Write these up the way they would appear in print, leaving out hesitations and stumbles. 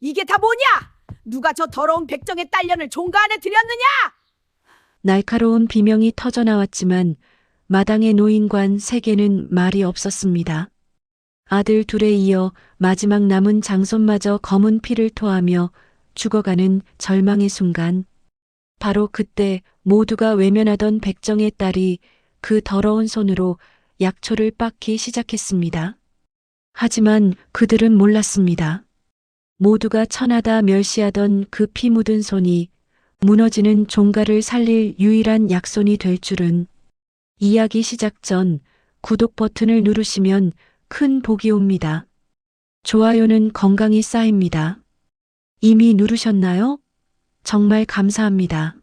이게 다 뭐냐? 누가 저 더러운 백정의 딸년을 종가 안에 들였느냐? 날카로운 비명이 터져 나왔지만 마당의 노인관 세게는 말이 없었습니다. 아들 둘에 이어 마지막 남은 장손마저 검은 피를 토하며 죽어가는 절망의 순간, 바로 그때 모두가 외면하던 백정의 딸이 그 더러운 손으로 약초를 빻기 시작했습니다. 하지만 그들은 몰랐습니다. 모두가 천하다 멸시하던 그 피 묻은 손이 무너지는 종가를 살릴 유일한 약손이 될 줄은. 이야기 시작 전 구독 버튼을 누르시면 큰 복이 옵니다. 좋아요는 건강히 쌓입니다. 이미 누르셨나요? 정말 감사합니다.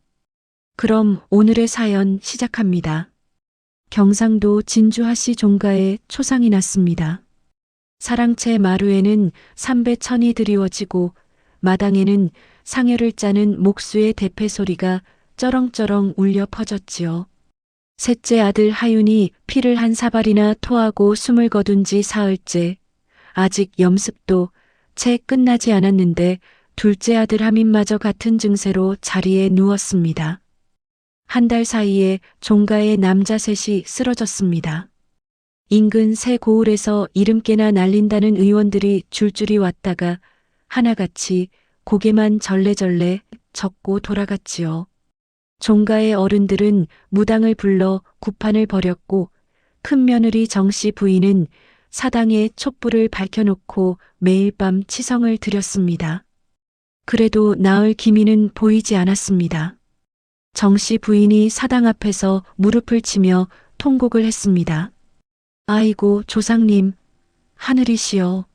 그럼 오늘의 사연 시작합니다. 경상도 진주하씨 종가에 초상이 났습니다. 사랑채 마루에는 삼배천이 드리워지고 마당에는 상여를 짜는 목수의 대패 소리가 쩌렁쩌렁 울려 퍼졌지요. 셋째 아들 하윤이 피를 한 사발이나 토하고 숨을 거둔 지 사흘째, 아직 염습도 채 끝나지 않았는데 둘째 아들 하민마저 같은 증세로 자리에 누웠습니다. 한 달 사이에 종가의 남자 셋이 쓰러졌습니다. 인근 새 고을에서 이름께나 날린다는 의원들이 줄줄이 왔다가 하나같이 고개만 절레절레 젓고 돌아갔지요. 종가의 어른들은 무당을 불러 구판을 벌였고 큰 며느리 정씨 부인은 사당에 촛불을 밝혀놓고 매일 밤 치성을 드렸습니다. 그래도 나을 기미는 보이지 않았습니다. 정씨 부인이 사당 앞에서 무릎을 치며 통곡을 했습니다. 아이고 조상님, 하늘이시여,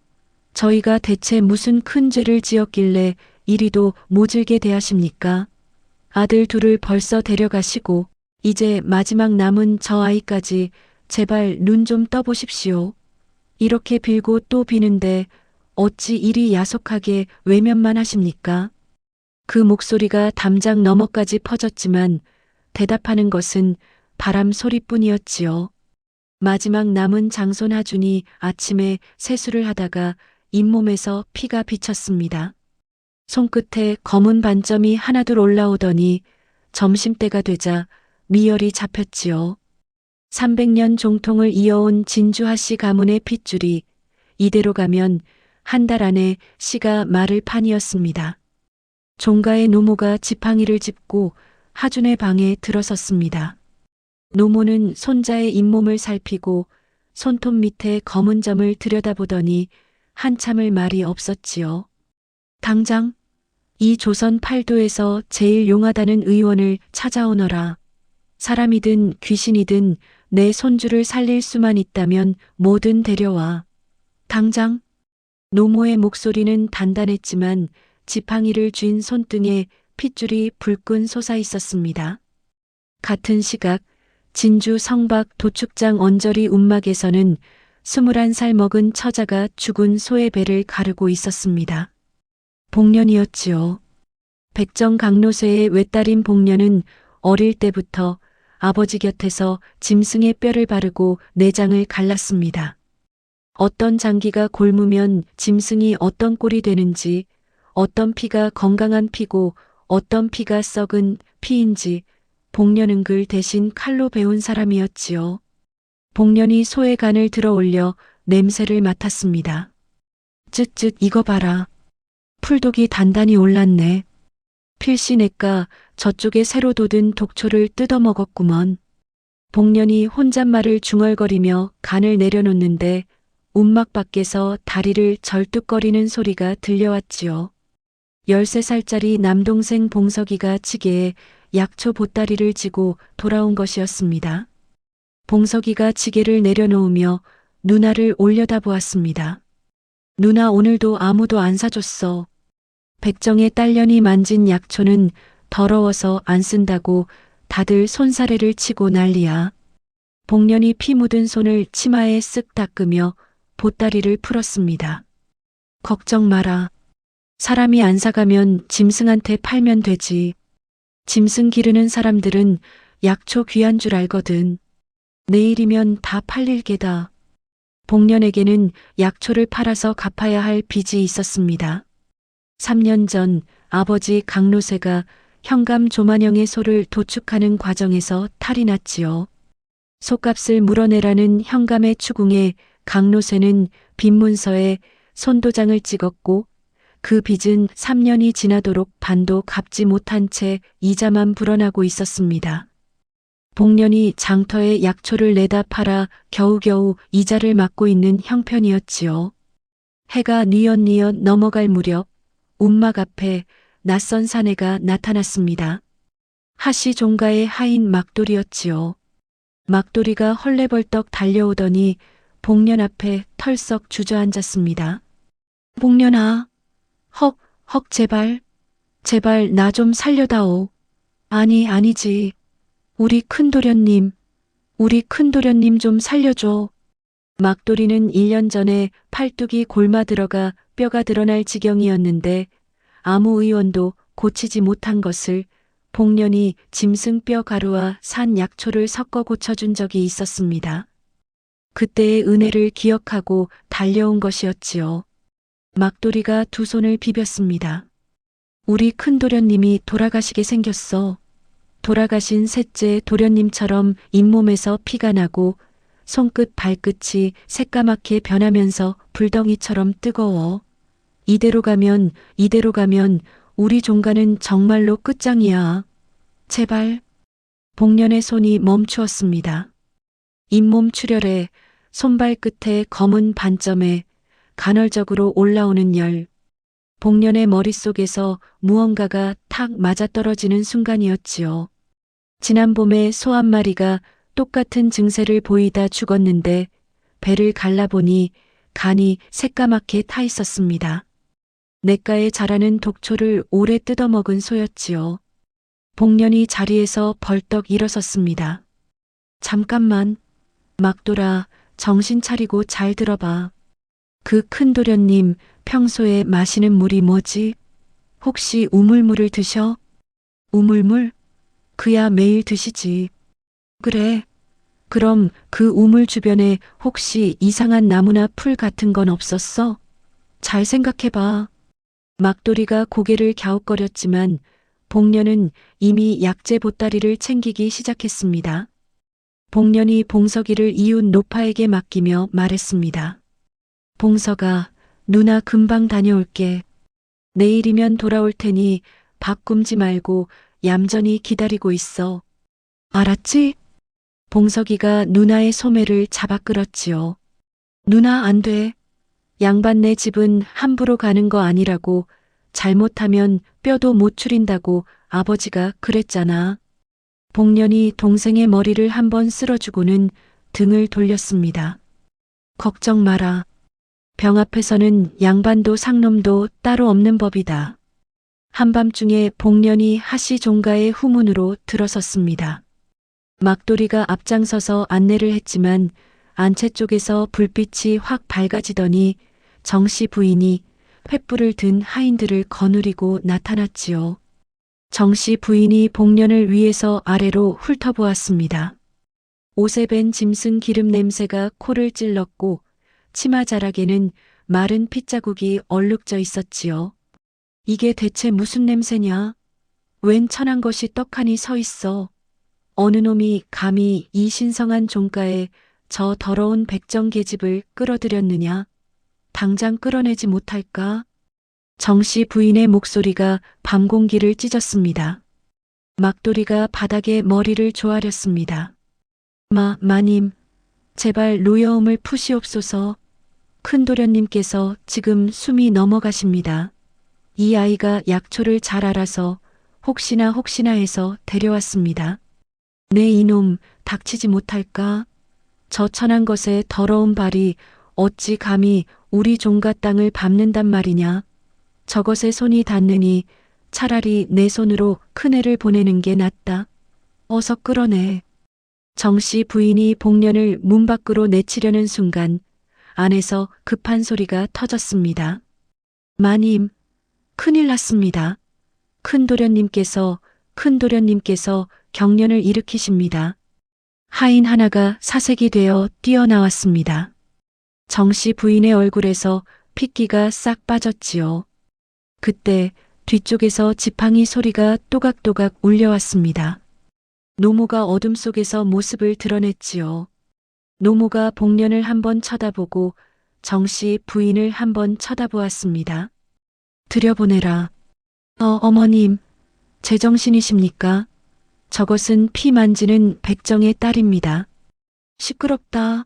저희가 대체 무슨 큰 죄를 지었길래 이리도 모질게 대하십니까? 아들 둘을 벌써 데려가시고 이제 마지막 남은 저 아이까지 제발 눈 좀 떠보십시오. 이렇게 빌고 또 비는데 어찌 이리 야속하게 외면만 하십니까? 그 목소리가 담장 너머까지 퍼졌지만 대답하는 것은 바람 소리뿐이었지요. 마지막 남은 장손 하준이 아침에 세수를 하다가 잇몸에서 피가 비쳤습니다. 손끝에 검은 반점이 하나둘 올라오더니 점심때가 되자 미열이 잡혔지요. 300년 종통을 이어온 진주하씨 가문의 핏줄이 이대로 가면 한 달 안에 씨가 마를 판이었습니다. 종가의 노모가 지팡이를 짚고 하준의 방에 들어섰습니다. 노모는 손자의 잇몸을 살피고 손톱 밑에 검은 점을 들여다보더니 한참을 말이 없었지요. 당장 이 조선 팔도에서 제일 용하다는 의원을 찾아오너라. 사람이든 귀신이든 내 손주를 살릴 수만 있다면 뭐든 데려와. 당장. 노모의 목소리는 단단했지만 지팡이를 쥔 손등에 핏줄이 불끈 솟아 있었습니다. 같은 시각 진주 성박 도축장 언저리 움막에서는 21살 먹은 처자가 죽은 소의 배를 가르고 있었습니다. 복년이었지요. 백정 강노쇠의 외딸인 복년은 어릴 때부터 아버지 곁에서 짐승의 뼈를 바르고 내장을 갈랐습니다. 어떤 장기가 곪으면 짐승이 어떤 꼴이 되는지, 어떤 피가 건강한 피고 어떤 피가 썩은 피인지 복년은 글 대신 칼로 배운 사람이었지요. 복년이 소의 간을 들어 올려 냄새를 맡았습니다. 쯧쯧 이거 봐라. 풀독이 단단히 올랐네. 필시 내가 저쪽에 새로 돋은 독초를 뜯어먹었구먼. 복년이 혼잣말을 중얼거리며 간을 내려놓는데 움막 밖에서 다리를 절뚝거리는 소리가 들려왔지요. 13살짜리 남동생 봉석이가 지게에 약초 보따리를 지고 돌아온 것이었습니다. 봉석이가 지게를 내려놓으며 누나를 올려다보았습니다. 누나 오늘도 아무도 안 사줬어. 백정의 딸년이 만진 약초는 더러워서 안 쓴다고 다들 손사래를 치고 난리야. 복년이 피 묻은 손을 치마에 쓱 닦으며 보따리를 풀었습니다. 걱정 마라. 사람이 안 사가면 짐승한테 팔면 되지. 짐승 기르는 사람들은 약초 귀한 줄 알거든. 내일이면 다 팔릴 게다. 복년에게는 약초를 팔아서 갚아야 할 빚이 있었습니다. 3년 전 아버지 강노세가 현감 조만영의 소를 도축하는 과정에서 탈이 났지요. 소값을 물어내라는 현감의 추궁에 강노세는 빈문서에 손도장을 찍었고 그 빚은 3년이 지나도록 반도 갚지 못한 채 이자만 불어나고 있었습니다. 복년이 장터에 약초를 내다 팔아 겨우겨우 이자를 막고 있는 형편이었지요. 해가 뉘엿뉘엿 넘어갈 무렵 움막 앞에 낯선 사내가 나타났습니다. 하시 종가의 하인 막돌이였지요. 막돌이가 헐레벌떡 달려오더니 복년 앞에 털썩 주저앉았습니다. 복년아, 헉 제발 나 좀 살려다오. 아니지. 우리 큰도련님 좀 살려줘. 막돌이는 1년 전에 팔뚝이 골마 들어가 뼈가 드러날 지경이었는데 아무 의원도 고치지 못한 것을 복년이 짐승뼈 가루와 산 약초를 섞어 고쳐준 적이 있었습니다. 그때의 은혜를 기억하고 달려온 것이었지요. 막돌이가 두 손을 비볐습니다. 우리 큰도련님이 돌아가시게 생겼어. 돌아가신 셋째 도련님처럼 잇몸에서 피가 나고 손끝 발끝이 새까맣게 변하면서 불덩이처럼 뜨거워. 이대로 가면 우리 종가는 정말로 끝장이야. 제발. 복년의 손이 멈추었습니다. 잇몸 출혈에 손발 끝에 검은 반점에 간헐적으로 올라오는 열. 복년의 머릿속에서 무언가가 탁 맞아떨어지는 순간이었지요. 지난 봄에 소 한 마리가 똑같은 증세를 보이다 죽었는데 배를 갈라보니 간이 새까맣게 타 있었습니다. 냇가에 자라는 독초를 오래 뜯어먹은 소였지요. 복년이 자리에서 벌떡 일어섰습니다. 잠깐만. 막돌아, 정신 차리고 잘 들어봐. 그 큰 도련님 평소에 마시는 물이 뭐지? 혹시 우물물을 드셔? 우물물? 그야 매일 드시지. 그래. 그럼 그 우물 주변에 혹시 이상한 나무나 풀 같은 건 없었어? 잘 생각해봐. 막돌이가 고개를 갸웃거렸지만 복년은 이미 약재 보따리를 챙기기 시작했습니다. 복년이 봉석이를 이웃 노파에게 맡기며 말했습니다. 봉석아, 누나 금방 다녀올게. 내일이면 돌아올 테니 밥 굶지 말고 얌전히 기다리고 있어. 알았지? 봉석이가 누나의 소매를 잡아 끌었지요. 누나 안 돼. 양반네 집은 함부로 가는 거 아니라고. 잘못하면 뼈도 못 추린다고 아버지가 그랬잖아. 복년이 동생의 머리를 한번 쓸어주고는 등을 돌렸습니다. 걱정 마라. 병 앞에서는 양반도 상놈도 따로 없는 법이다. 한밤중에 복년이 하시 종가의 후문으로 들어섰습니다. 막돌이가 앞장서서 안내를 했지만 안채 쪽에서 불빛이 확 밝아지더니 정씨 부인이 횃불을 든 하인들을 거느리고 나타났지요. 정씨 부인이 복년을 위에서 아래로 훑어보았습니다. 옷에 밴 짐승 기름 냄새가 코를 찔렀고 치마 자락에는 마른 핏자국이 얼룩져 있었지요. 이게 대체 무슨 냄새냐? 웬 천한 것이 떡하니 서 있어. 어느 놈이 감히 이 신성한 종가에 저 더러운 백정 계집을 끌어들였느냐? 당장 끌어내지 못할까? 정씨 부인의 목소리가 밤 공기를 찢었습니다. 막돌이가 바닥에 머리를 조아렸습니다. 마님, 제발 노여움을 푸시옵소서. 큰 도련님께서 지금 숨이 넘어가십니다. 이 아이가 약초를 잘 알아서 혹시나 해서 데려왔습니다. 내 이놈 닥치지 못할까? 저 천한 것의 더러운 발이 어찌 감히 우리 종가 땅을 밟는단 말이냐? 저것에 손이 닿느니 차라리 내 손으로 큰애를 보내는 게 낫다. 어서 끌어내. 정씨 부인이 복년을 문 밖으로 내치려는 순간 안에서 급한 소리가 터졌습니다. 마님, 큰일 났습니다. 큰 도련님께서 경련을 일으키십니다. 하인 하나가 사색이 되어 뛰어나왔습니다. 정씨 부인의 얼굴에서 핏기가 싹 빠졌지요. 그때 뒤쪽에서 지팡이 소리가 또각또각 울려왔습니다. 노모가 어둠 속에서 모습을 드러냈지요. 노모가 복년을 한번 쳐다보고 정씨 부인을 한번 쳐다보았습니다. 들여보내라. 어머님, 제정신이십니까? 저것은 피 만지는 백정의 딸입니다. 시끄럽다.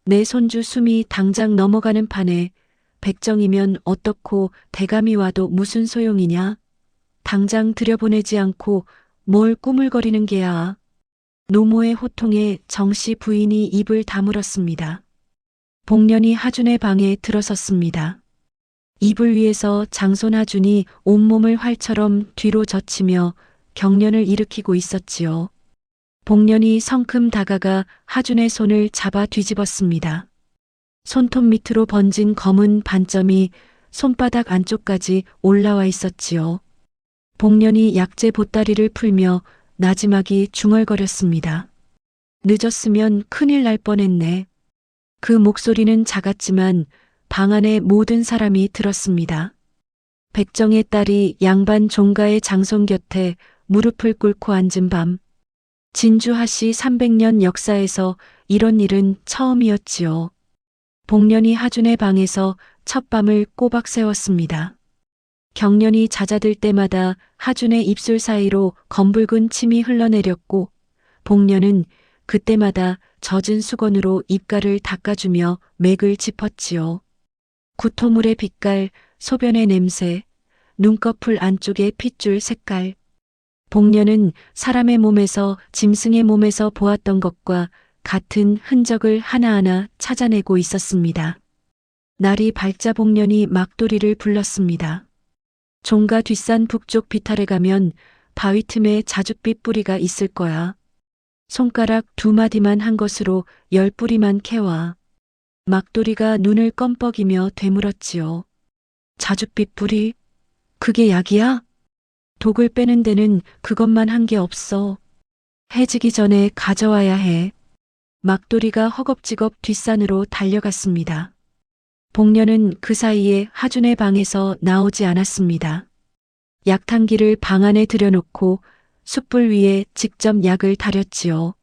내 손주 숨이 당장 넘어가는 판에 백정이면 어떻고 대감이 와도 무슨 소용이냐? 당장 들여보내지 않고 뭘 꾸물거리는 게야. 노모의 호통에 정씨 부인이 입을 다물었습니다. 복년이 하준의 방에 들어섰습니다. 이불 위에서 장손 하준이 온몸을 활처럼 뒤로 젖히며 경련을 일으키고 있었지요. 복년이 성큼 다가가 하준의 손을 잡아 뒤집었습니다. 손톱 밑으로 번진 검은 반점이 손바닥 안쪽까지 올라와 있었지요. 복년이 약재 보따리를 풀며 나지막이 중얼거렸습니다. 늦었으면 큰일 날 뻔했네. 그 목소리는 작았지만 방 안의 모든 사람이 들었습니다. 백정의 딸이 양반 종가의 장손 곁에 무릎을 꿇고 앉은 밤. 진주하씨 300년 역사에서 이런 일은 처음이었지요. 복년이 하준의 방에서 첫 밤을 꼬박 세웠습니다. 경련이 잦아들 때마다 하준의 입술 사이로 검붉은 침이 흘러내렸고 복년은 그때마다 젖은 수건으로 입가를 닦아주며 맥을 짚었지요. 구토물의 빛깔, 소변의 냄새, 눈꺼풀 안쪽의 핏줄 색깔. 복년은 사람의 몸에서 짐승의 몸에서 보았던 것과 같은 흔적을 하나하나 찾아내고 있었습니다. 날이 밝자 복년이 막도리를 불렀습니다. 종가 뒷산 북쪽 비탈에 가면 바위 틈에 자줏빛 뿌리가 있을 거야. 손가락 2마디만 한 것으로 10뿌리만 캐와. 막도리가 눈을 껌뻑이며 되물었지요. 자줏빛 뿌리? 그게 약이야? 독을 빼는 데는 그것만 한 게 없어. 해지기 전에 가져와야 해. 막도리가 허겁지겁 뒷산으로 달려갔습니다. 복년은 그 사이에 하준의 방에서 나오지 않았습니다. 약탕기를 방 안에 들여놓고 숯불 위에 직접 약을 달였지요.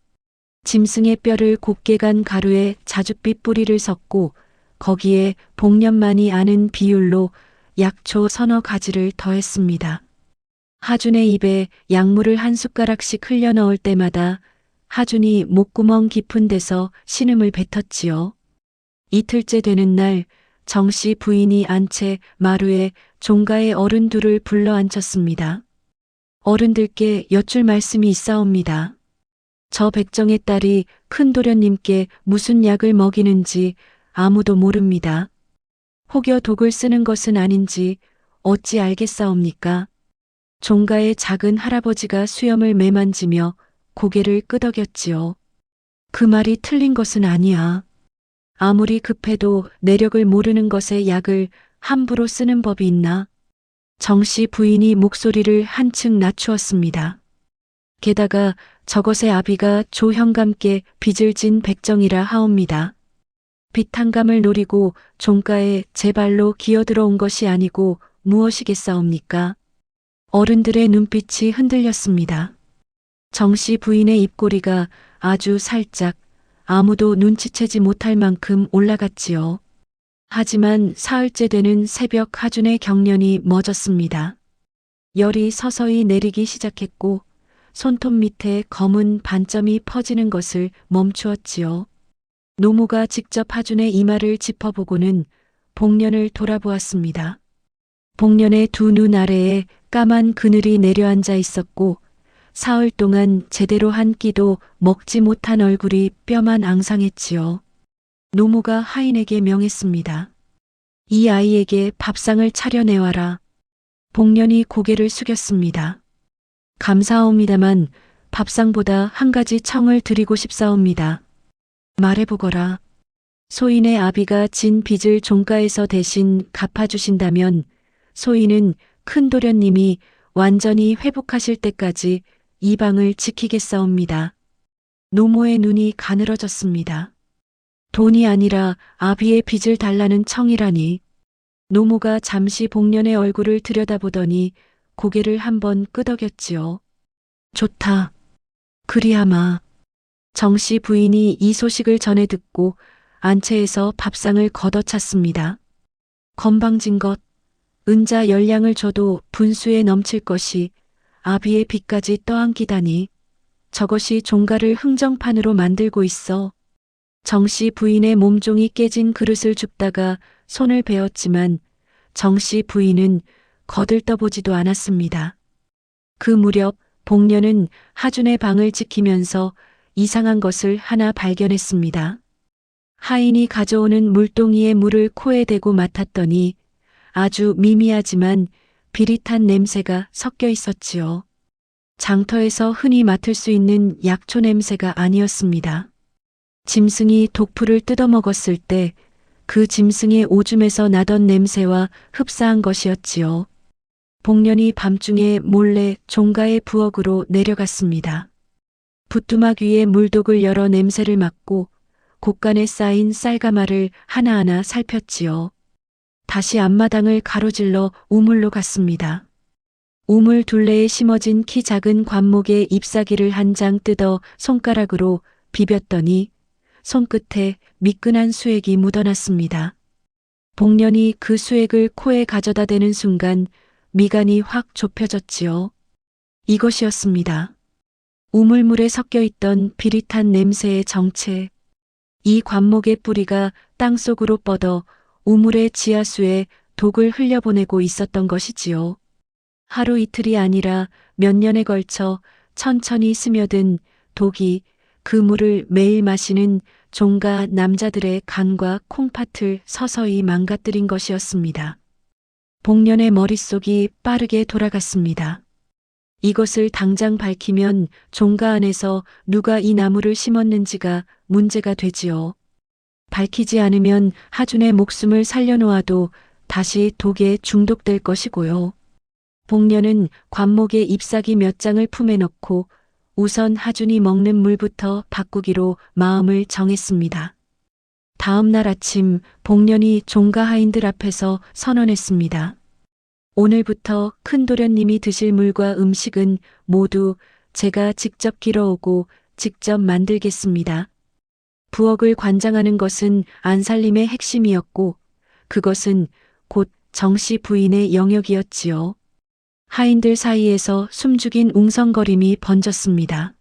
짐승의 뼈를 곱게 간 가루에 자줏빛 뿌리를 섞고 거기에 복년만이 아는 비율로 약초 서너 가지를 더했습니다. 하준의 입에 약물을 한 숟가락씩 흘려 넣을 때마다 하준이 목구멍 깊은 데서 신음을 뱉었지요. 이틀째 되는 날 정씨 부인이 안 채 마루에 종가의 어른들을 불러 앉혔습니다. 어른들께 여쭐 말씀이 있사옵니다. 저 백정의 딸이 큰 도련님께 무슨 약을 먹이는지 아무도 모릅니다. 혹여 독을 쓰는 것은 아닌지 어찌 알겠사옵니까? 종가의 작은 할아버지가 수염을 매만지며 고개를 끄덕였지요. 그 말이 틀린 것은 아니야. 아무리 급해도 내력을 모르는 것에 약을 함부로 쓰는 법이 있나? 정씨 부인이 목소리를 한층 낮추었습니다. 게다가 저것의 아비가 조형감께 빚을 진 백정이라 하옵니다. 빚한감을 노리고 종가에 제 발로 기어들어온 것이 아니고 무엇이겠사옵니까? 어른들의 눈빛이 흔들렸습니다. 정씨 부인의 입꼬리가 아주 살짝 아무도 눈치채지 못할 만큼 올라갔지요. 하지만 사흘째 되는 새벽 하준의 경련이 멎었습니다. 열이 서서히 내리기 시작했고 손톱 밑에 검은 반점이 퍼지는 것을 멈추었지요. 노모가 직접 하준의 이마를 짚어보고는 복년을 돌아보았습니다. 복년의 두 눈 아래에 까만 그늘이 내려앉아 있었고 사흘 동안 제대로 한 끼도 먹지 못한 얼굴이 뼈만 앙상했지요. 노모가 하인에게 명했습니다. 이 아이에게 밥상을 차려내와라. 복년이 고개를 숙였습니다. 감사하옵니다만 밥상보다 한 가지 청을 드리고 싶사옵니다. 말해보거라. 소인의 아비가 진 빚을 종가에서 대신 갚아주신다면 소인은 큰 도련님이 완전히 회복하실 때까지 이 방을 지키겠사옵니다. 노모의 눈이 가늘어졌습니다. 돈이 아니라 아비의 빚을 달라는 청이라니. 노모가 잠시 복년의 얼굴을 들여다보더니 고개를 한번 끄덕였지요. 좋다. 그리하마. 정씨 부인이 이 소식을 전해 듣고 안채에서 밥상을 걷어찼습니다. 건방진 것, 은자 10량을 줘도 분수에 넘칠 것이 아비의 빚까지 떠안기다니. 저것이 종가를 흥정판으로 만들고 있어. 정씨 부인의 몸종이 깨진 그릇을 줍다가 손을 베었지만 정씨 부인은 거들떠보지도 않았습니다. 그 무렵 복년은 하준의 방을 지키면서 이상한 것을 하나 발견했습니다. 하인이 가져오는 물동이에 물을 코에 대고 맡았더니 아주 미미하지만 비릿한 냄새가 섞여 있었지요. 장터에서 흔히 맡을 수 있는 약초 냄새가 아니었습니다. 짐승이 독풀을 뜯어먹었을 때 그 짐승의 오줌에서 나던 냄새와 흡사한 것이었지요. 복년이 밤중에 몰래 종가의 부엌으로 내려갔습니다. 부뚜막 위에 물독을 열어 냄새를 맡고 곳간에 쌓인 쌀가마를 하나하나 살폈지요. 다시 앞마당을 가로질러 우물로 갔습니다. 우물 둘레에 심어진 키 작은 관목에 잎사귀를 한 장 뜯어 손가락으로 비볐더니 손끝에 미끈한 수액이 묻어났습니다. 복년이 그 수액을 코에 가져다 대는 순간 미간이 확 좁혀졌지요. 이것이었습니다. 우물물에 섞여 있던 비릿한 냄새의 정체. 이 관목의 뿌리가 땅속으로 뻗어 우물의 지하수에 독을 흘려보내고 있었던 것이지요. 하루 이틀이 아니라 몇 년에 걸쳐 천천히 스며든 독이 그 물을 매일 마시는 종가 남자들의 간과 콩팥을 서서히 망가뜨린 것이었습니다. 복년의 머릿속이 빠르게 돌아갔습니다. 이것을 당장 밝히면 종가 안에서 누가 이 나무를 심었는지가 문제가 되지요. 밝히지 않으면 하준의 목숨을 살려놓아도 다시 독에 중독될 것이고요. 복년은 관목에 잎사귀 몇 장을 품에 넣고 우선 하준이 먹는 물부터 바꾸기로 마음을 정했습니다. 다음 날 아침 복년이 종가 하인들 앞에서 선언했습니다. 오늘부터 큰도련님이 드실 물과 음식은 모두 제가 직접 길어오고 직접 만들겠습니다. 부엌을 관장하는 것은 안살림의 핵심이었고 그것은 곧 정씨 부인의 영역이었지요. 하인들 사이에서 숨죽인 웅성거림이 번졌습니다.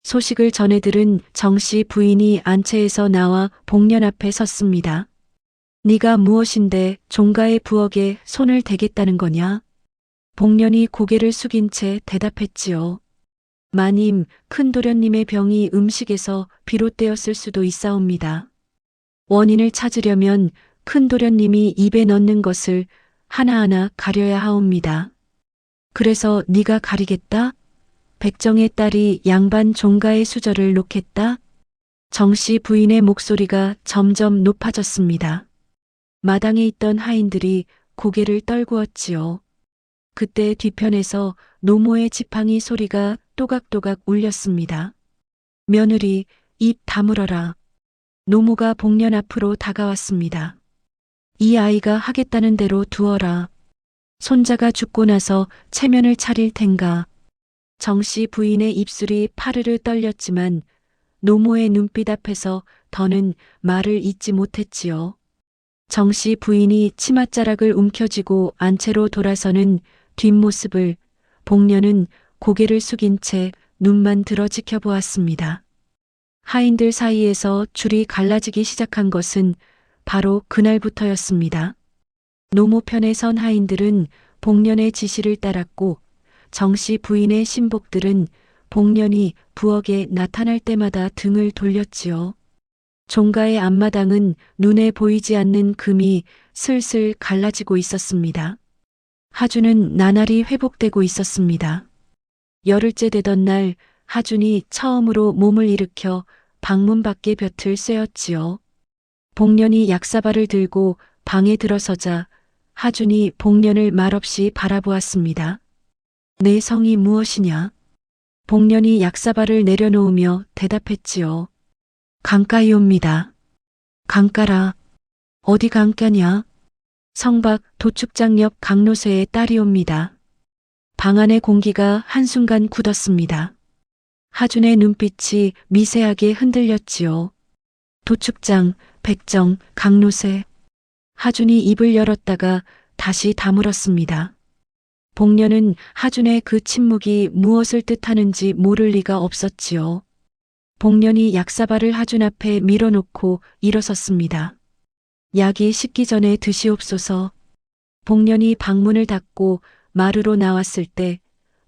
소식을 전해 들은 정씨 부인이 안채에서 나와 복년 앞에 섰습니다. 네가 무엇인데 종가의 부엌에 손을 대겠다는 거냐? 복년이 고개를 숙인 채 대답했지요. 마님, 큰도련님의 병이 음식에서 비롯되었을 수도 있사옵니다. 원인을 찾으려면 큰도련님이 입에 넣는 것을 하나하나 가려야 하옵니다. 그래서 네가 가리겠다? 백정의 딸이 양반 종가의 수저를 놓겠다? 정씨 부인의 목소리가 점점 높아졌습니다. 마당에 있던 하인들이 고개를 떨구었지요. 그때 뒤편에서 노모의 지팡이 소리가 또각또각 울렸습니다. 며느리, 입 다물어라. 노모가 복년 앞으로 다가왔습니다. 이 아이가 하겠다는 대로 두어라. 손자가 죽고 나서 체면을 차릴 텐가. 정씨 부인의 입술이 파르르 떨렸지만 노모의 눈빛 앞에서 더는 말을 잇지 못했지요. 정씨 부인이 치맛자락을 움켜쥐고 안채로 돌아서는 뒷모습을 복년은 고개를 숙인 채 눈만 들어 지켜보았습니다. 하인들 사이에서 줄이 갈라지기 시작한 것은 바로 그날부터였습니다. 노모 편에 선 하인들은 복년의 지시를 따랐고 정씨 부인의 신복들은 복년이 부엌에 나타날 때마다 등을 돌렸지요. 종가의 앞마당은 눈에 보이지 않는 금이 슬슬 갈라지고 있었습니다. 하준은 나날이 회복되고 있었습니다. 열흘째 되던 날 하준이 처음으로 몸을 일으켜 방문 밖에 볕을 쐬었지요. 복년이 약사발을 들고 방에 들어서자 하준이 복년을 말없이 바라보았습니다. 내 성이 무엇이냐? 복년이 약사발을 내려놓으며 대답했지요. 강가이옵니다. 강가라. 어디 강가냐? 성박 도축장 옆 강노쇠의 딸이 옵니다. 방 안의 공기가 한순간 굳었습니다. 하준의 눈빛이 미세하게 흔들렸지요. 도축장, 백정, 강노쇠. 하준이 입을 열었다가 다시 다물었습니다. 복녀는 하준의 그 침묵이 무엇을 뜻하는지 모를 리가 없었지요. 복년이 약사발을 하준 앞에 밀어놓고 일어섰습니다. 약이 식기 전에 드시옵소서. 복년이 방문을 닫고 마루로 나왔을 때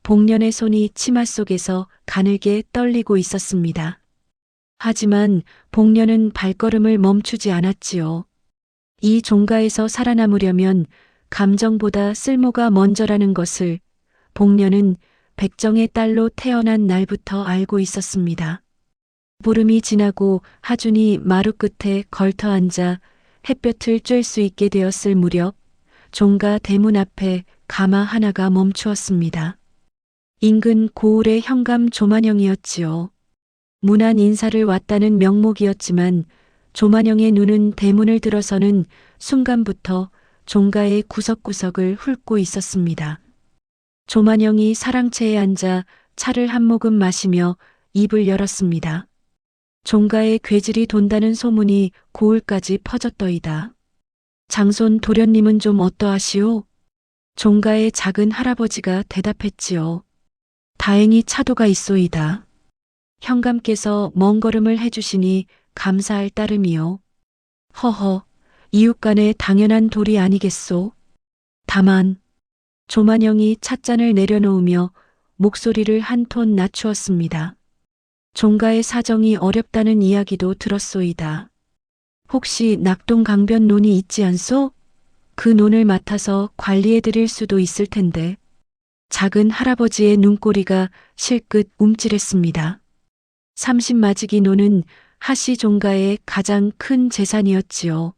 복년의 손이 치마 속에서 가늘게 떨리고 있었습니다. 하지만 복년은 발걸음을 멈추지 않았지요. 이 종가에서 살아남으려면 감정보다 쓸모가 먼저라는 것을 복년은 백정의 딸로 태어난 날부터 알고 있었습니다. 보름이 지나고 하준이 마루 끝에 걸터 앉아 햇볕을 쬐 수 있게 되었을 무렵 종가 대문 앞에 가마 하나가 멈추었습니다. 인근 고을의 현감 조만영이었지요. 문안 인사를 왔다는 명목이었지만 조만영의 눈은 대문을 들어서는 순간부터 종가의 구석구석을 훑고 있었습니다. 조만영이 사랑채에 앉아 차를 한 모금 마시며 입을 열었습니다. 종가의 괴질이 돈다는 소문이 고을까지 퍼졌더이다. 장손 도련님은 좀 어떠하시오? 종가의 작은 할아버지가 대답했지요. 다행히 차도가 있소이다. 현감께서 먼 걸음을 해주시니 감사할 따름이요. 허허, 이웃간의 당연한 도리 아니겠소? 다만 조만영이 찻잔을 내려놓으며 목소리를 한 톤 낮추었습니다. 종가의 사정이 어렵다는 이야기도 들었소이다. 혹시 낙동 강변 논이 있지 않소? 그 논을 맡아서 관리해 드릴 수도 있을 텐데. 작은 할아버지의 눈꼬리가 실끝 움찔했습니다. 30마지기 논은 하씨 종가의 가장 큰 재산이었지요.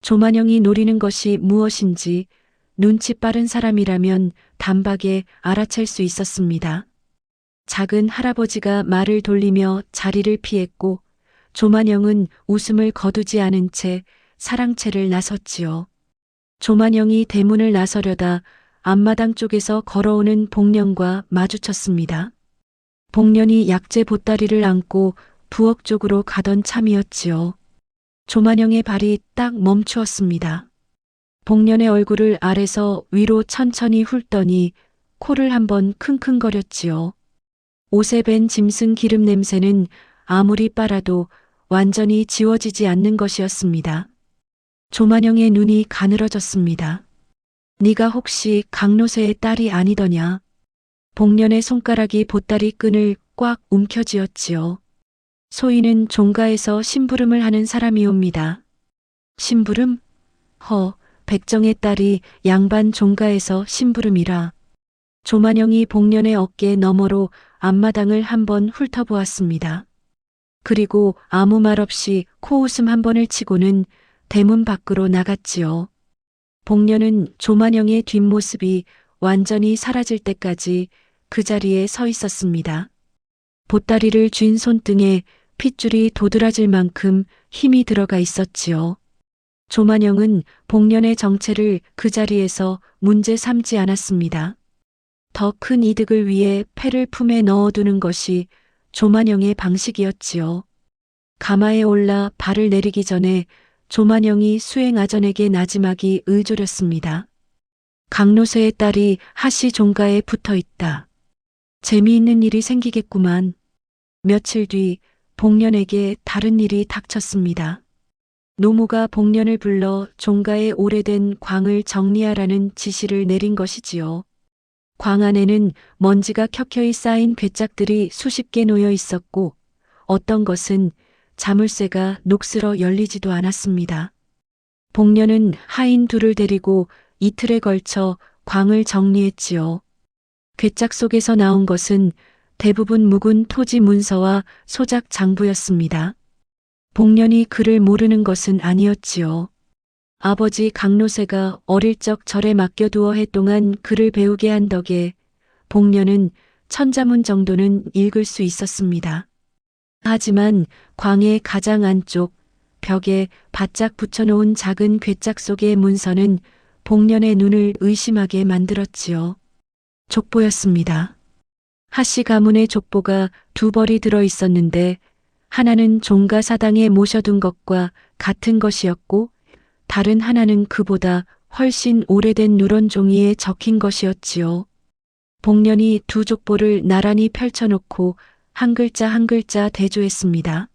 조만영이 노리는 것이 무엇인지 눈치 빠른 사람이라면 단박에 알아챌 수 있었습니다. 작은 할아버지가 말을 돌리며 자리를 피했고 조만영은 웃음을 거두지 않은 채 사랑채를 나섰지요. 조만영이 대문을 나서려다 앞마당 쪽에서 걸어오는 복년과 마주쳤습니다. 복년이 약재 보따리를 안고 부엌 쪽으로 가던 참이었지요. 조만영의 발이 딱 멈추었습니다. 복년의 얼굴을 아래서 위로 천천히 훑더니 코를 한번 킁킁거렸지요. 옷에 밴 짐승 기름 냄새는 아무리 빨아도 완전히 지워지지 않는 것이었습니다. 조만영의 눈이 가늘어졌습니다. 네가 혹시 강노쇠의 딸이 아니더냐? 복년의 손가락이 보따리 끈을 꽉 움켜쥐었지요. 소인은 종가에서 심부름을 하는 사람이옵니다. 심부름? 백정의 딸이 양반 종가에서 심부름이라. 조만영이 복년의 어깨 너머로 앞마당을 한번 훑어보았습니다. 그리고 아무 말 없이 코웃음 한 번을 치고는 대문 밖으로 나갔지요. 복년은 조만영의 뒷모습이 완전히 사라질 때까지 그 자리에 서 있었습니다. 보따리를 쥔 손등에 핏줄이 도드라질 만큼 힘이 들어가 있었지요. 조만영은 복년의 정체를 그 자리에서 문제 삼지 않았습니다. 더 큰 이득을 위해 패를 품에 넣어두는 것이 조만영의 방식이었지요. 가마에 올라 발을 내리기 전에 조만영이 수행아전에게 나지막이 의조렸습니다. 강노쇠의 딸이 하씨 종가에 붙어 있다. 재미있는 일이 생기겠구만. 며칠 뒤 복년에게 다른 일이 닥쳤습니다. 노무가 복년을 불러 종가의 오래된 광을 정리하라는 지시를 내린 것이지요. 광 안에는 먼지가 켜켜이 쌓인 괴짝들이 수십 개 놓여 있었고 어떤 것은 자물쇠가 녹슬어 열리지도 않았습니다. 복년은 하인 둘을 데리고 이틀에 걸쳐 광을 정리했지요. 괴짝 속에서 나온 것은 대부분 묵은 토지 문서와 소작 장부였습니다. 복년이 글을 모르는 것은 아니었지요. 아버지 강노쇠가 어릴 적 절에 맡겨두어 해 동안 글을 배우게 한 덕에 복년은 천자문 정도는 읽을 수 있었습니다. 하지만 광의 가장 안쪽 벽에 바짝 붙여놓은 작은 괴짝 속의 문서는 복년의 눈을 의심하게 만들었지요. 족보였습니다. 하씨 가문의 족보가 두 벌이 들어 있었는데 하나는 종가 사당에 모셔둔 것과 같은 것이었고 다른 하나는 그보다 훨씬 오래된 누런 종이에 적힌 것이었지요. 복년이 두 족보를 나란히 펼쳐놓고 한 글자 한 글자 대조했습니다.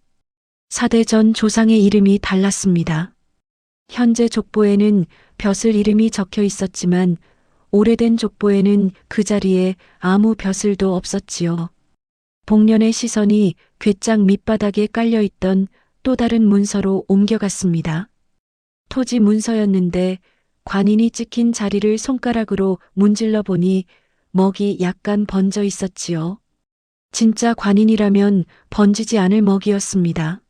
4대 전 조상의 이름이 달랐습니다. 현재 족보에는 벼슬 이름이 적혀 있었지만 오래된 족보에는 그 자리에 아무 벼슬도 없었지요. 복년의 시선이 괴짝 밑바닥에 깔려있던 또 다른 문서로 옮겨갔습니다. 토지 문서였는데 관인이 찍힌 자리를 손가락으로 문질러 보니 먹이 약간 번져 있었지요. 진짜 관인이라면 번지지 않을 먹이였습니다.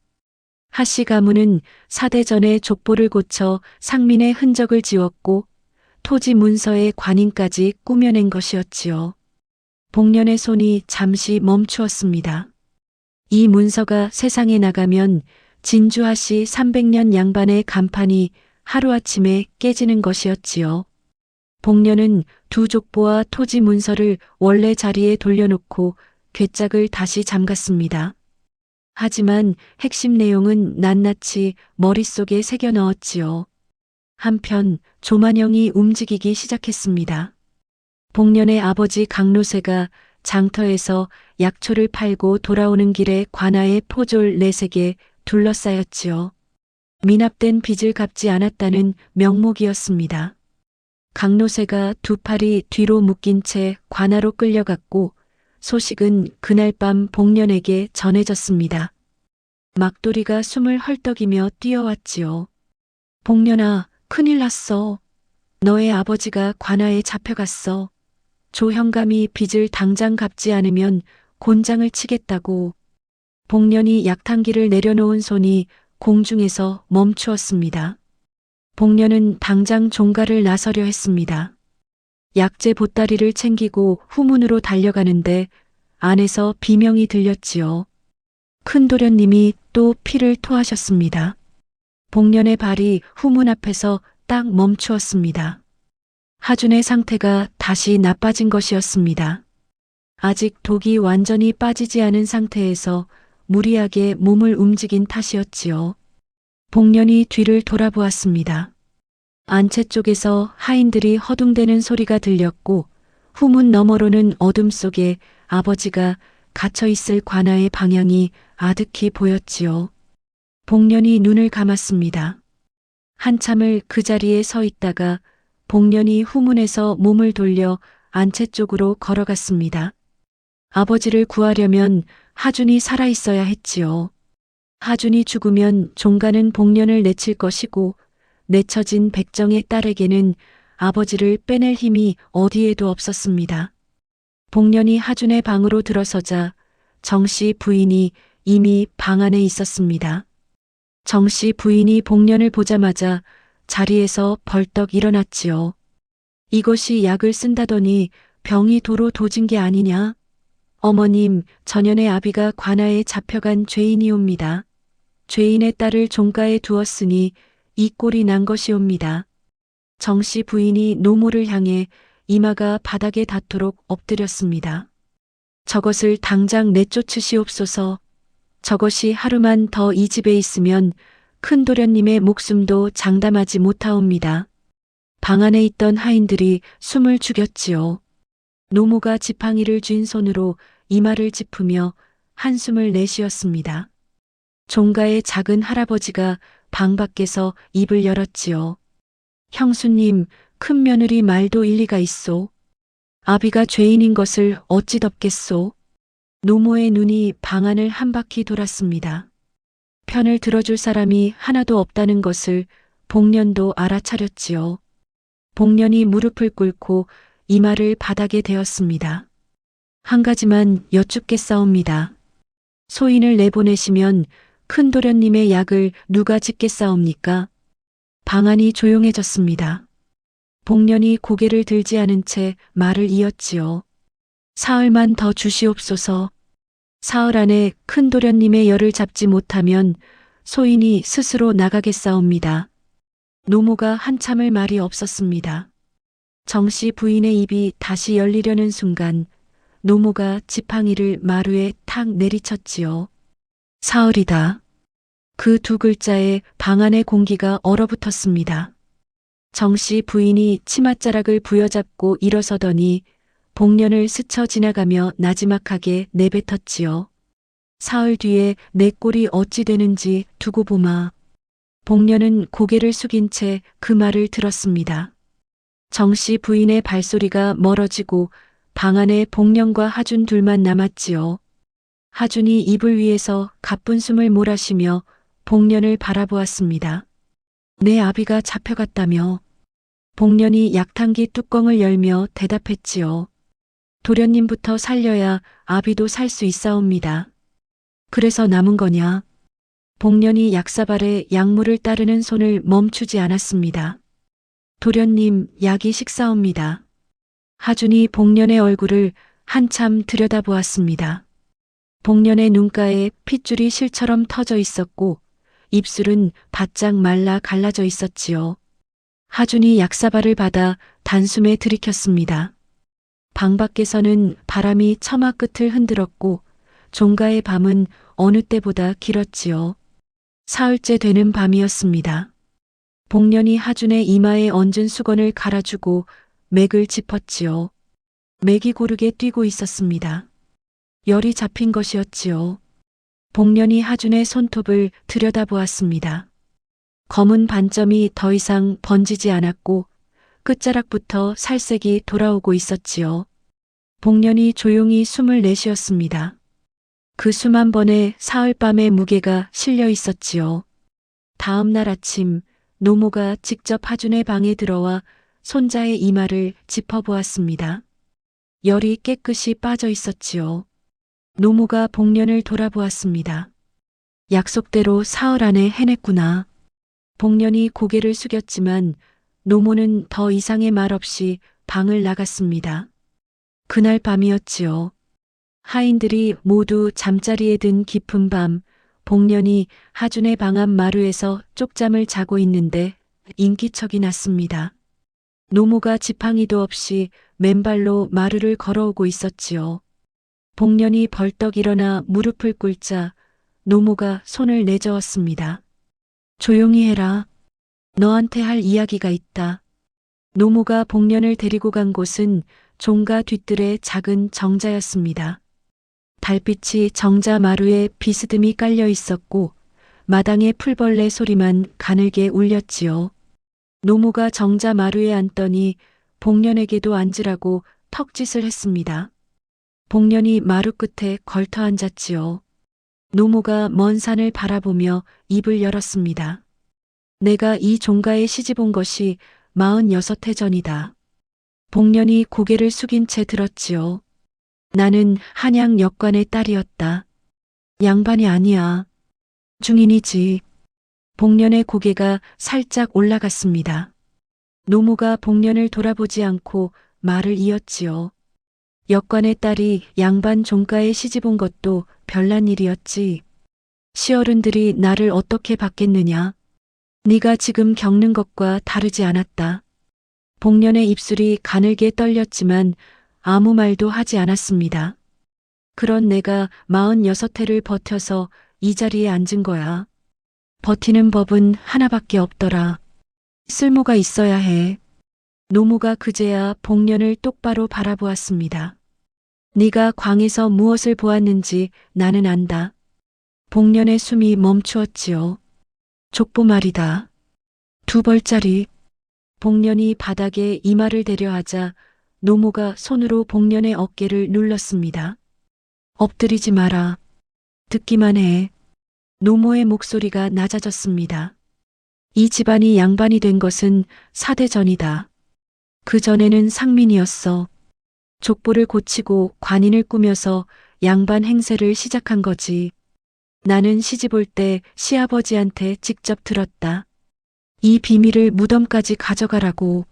하씨 가문은 4대 전에 족보를 고쳐 상민의 흔적을 지웠고 토지 문서의 관인까지 꾸며낸 것이었지요. 복년의 손이 잠시 멈추었습니다. 이 문서가 세상에 나가면 진주하씨 300년 양반의 간판이 하루아침에 깨지는 것이었지요. 복년은 두 족보와 토지 문서를 원래 자리에 돌려놓고 괴짝을 다시 잠갔습니다. 하지만 핵심 내용은 낱낱이 머릿속에 새겨 넣었지요. 한편 조만영이 움직이기 시작했습니다. 복년의 아버지 강노세가 장터에서 약초를 팔고 돌아오는 길에 관아에 포졸 4세개 둘러싸였지요. 미납된 빚을 갚지 않았다는 명목이었습니다. 강노세가 두 팔이 뒤로 묶인 채 관아로 끌려갔고 소식은 그날 밤 복년에게 전해졌습니다. 막돌이가 숨을 헐떡이며 뛰어왔지요. 복년아, 큰일 났어. 너의 아버지가 관아에 잡혀갔어. 조 형감이 빚을 당장 갚지 않으면 곤장을 치겠다고. 복년이 약탕기를 내려놓은 손이 공중에서 멈추었습니다. 복년은 당장 종가를 나서려 했습니다. 약재 보따리를 챙기고 후문으로 달려가는데 안에서 비명이 들렸지요. 큰 도련님이 또 피를 토하셨습니다. 복년의 발이 후문 앞에서 딱 멈추었습니다. 하준의 상태가 다시 나빠진 것이었습니다. 아직 독이 완전히 빠지지 않은 상태에서 무리하게 몸을 움직인 탓이었지요. 복년이 뒤를 돌아보았습니다. 안채 쪽에서 하인들이 허둥대는 소리가 들렸고 후문 너머로는 어둠 속에 아버지가 갇혀있을 관아의 방향이 아득히 보였지요. 복년이 눈을 감았습니다. 한참을 그 자리에 서 있다가 복년이 후문에서 몸을 돌려 안채 쪽으로 걸어갔습니다. 아버지를 구하려면 하준이 살아있어야 했지요. 하준이 죽으면 종가는 복년을 내칠 것이고 내쳐진 백정의 딸에게는 아버지를 빼낼 힘이 어디에도 없었습니다. 복년이 하준의 방으로 들어서자 정씨 부인이 이미 방 안에 있었습니다. 정씨 부인이 복년을 보자마자 자리에서 벌떡 일어났지요. 이것이 약을 쓴다더니 병이 도로 도진 게 아니냐? 어머님, 전현의 아비가 관아에 잡혀간 죄인이옵니다. 죄인의 딸을 종가에 두었으니 이 꼴이 난 것이옵니다. 정씨 부인이 노모를 향해 이마가 바닥에 닿도록 엎드렸습니다. 저것을 당장 내쫓으시옵소서. 저것이 하루만 더 이 집에 있으면 큰 도련님의 목숨도 장담하지 못하옵니다. 방 안에 있던 하인들이 숨을 죽였지요. 노모가 지팡이를 쥔 손으로 이마를 짚으며 한숨을 내쉬었습니다. 종가의 작은 할아버지가 방 밖에서 입을 열었지요. 형수님, 큰 며느리 말도 일리가 있소. 아비가 죄인인 것을 어찌 덮겠소. 노모의 눈이 방 안을 한 바퀴 돌았습니다. 편을 들어줄 사람이 하나도 없다는 것을 복년도 알아차렸지요. 복년이 무릎을 꿇고 이마를 바닥에 대었습니다. 한 가지만 여쭙겠사옵니다. 소인을 내보내시면 큰 도련님의 약을 누가 짓겠사옵니까? 방안이 조용해졌습니다. 복년이 고개를 들지 않은 채 말을 이었지요. 사흘만 더 주시옵소서. 사흘 안에 큰 도련님의 열을 잡지 못하면 소인이 스스로 나가겠사옵니다. 노모가 한참을 말이 없었습니다. 정씨 부인의 입이 다시 열리려는 순간 노모가 지팡이를 마루에 탁 내리쳤지요. 사흘이다. 그 두 글자에 방 안의 공기가 얼어붙었습니다. 정씨 부인이 치맛자락을 부여잡고 일어서더니 복년을 스쳐 지나가며 나지막하게 내뱉었지요. 사흘 뒤에 내 꼴이 어찌 되는지 두고 보마. 복년은 고개를 숙인 채 그 말을 들었습니다. 정씨 부인의 발소리가 멀어지고 방 안에 복년과 하준 둘만 남았지요. 하준이 이불 위에서 가쁜 숨을 몰아쉬며 복년을 바라보았습니다. 내 아비가 잡혀갔다며. 복년이 약탕기 뚜껑을 열며 대답했지요. 도련님부터 살려야 아비도 살 수 있사옵니다. 그래서 남은 거냐? 복년이 약사발에 약물을 따르는 손을 멈추지 않았습니다. 도련님, 약이 식사옵니다. 하준이 복년의 얼굴을 한참 들여다보았습니다. 복년의 눈가에 핏줄이 실처럼 터져 있었고 입술은 바짝 말라 갈라져 있었지요. 하준이 약사발을 받아 단숨에 들이켰습니다. 방 밖에서는 바람이 처마 끝을 흔들었고 종가의 밤은 어느 때보다 길었지요. 사흘째 되는 밤이었습니다. 복년이 하준의 이마에 얹은 수건을 갈아주고 맥을 짚었지요. 맥이 고르게 뛰고 있었습니다. 열이 잡힌 것이었지요. 복년이 하준의 손톱을 들여다보았습니다. 검은 반점이 더 이상 번지지 않았고 끝자락부터 살색이 돌아오고 있었지요. 복년이 조용히 숨을 내쉬었습니다. 그 숨 한 번에 사흘밤의 무게가 실려 있었지요. 다음 날 아침 노모가 직접 하준의 방에 들어와 손자의 이마를 짚어보았습니다. 열이 깨끗이 빠져 있었지요. 노모가 복년을 돌아보았습니다. 약속대로 사흘 안에 해냈구나. 복년이 고개를 숙였지만 노모는 더 이상의 말 없이 방을 나갔습니다. 그날 밤이었지요. 하인들이 모두 잠자리에 든 깊은 밤, 복년이 하준의 방 앞 마루에서 쪽잠을 자고 있는데 인기척이 났습니다. 노모가 지팡이도 없이 맨발로 마루를 걸어오고 있었지요. 복년이 벌떡 일어나 무릎을 꿇자 노모가 손을 내저었습니다. 조용히 해라. 너한테 할 이야기가 있다. 노모가 복년을 데리고 간 곳은 종가 뒤뜰의 작은 정자였습니다. 달빛이 정자 마루에 비스듬히 깔려 있었고 마당의 풀벌레 소리만 가늘게 울렸지요. 노모가 정자 마루에 앉더니 복년에게도 앉으라고 턱짓을 했습니다. 복년이 마루 끝에 걸터 앉았지요. 노모가 먼 산을 바라보며 입을 열었습니다. 내가 이 종가에 시집 온 것이 46해 전이다. 복년이 고개를 숙인 채 들었지요. 나는 한양 역관의 딸이었다. 양반이 아니야. 중인이지. 복년의 고개가 살짝 올라갔습니다. 노모가 복년을 돌아보지 않고 말을 이었지요. 역관의 딸이 양반 종가에 시집 온 것도 별난 일이었지. 시어른들이 나를 어떻게 받겠느냐. 네가 지금 겪는 것과 다르지 않았다. 복년의 입술이 가늘게 떨렸지만 아무 말도 하지 않았습니다. 그런 내가 46해를 버텨서 이 자리에 앉은 거야. 버티는 법은 하나밖에 없더라. 쓸모가 있어야 해. 노모가 그제야 복년을 똑바로 바라보았습니다. 네가 광에서 무엇을 보았는지 나는 안다. 복년의 숨이 멈추었지요. 족보 말이다. 2벌짜리. 복년이 바닥에 이마를 대려하자 노모가 손으로 복년의 어깨를 눌렀습니다. 엎드리지 마라. 듣기만 해. 노모의 목소리가 낮아졌습니다. 이 집안이 양반이 된 것은 4대 전이다. 그 전에는 상민이었어. 족보를 고치고 관인을 꾸며서 양반 행세를 시작한 거지. 나는 시집 올 때 시아버지한테 직접 들었다. 이 비밀을 무덤까지 가져가라고.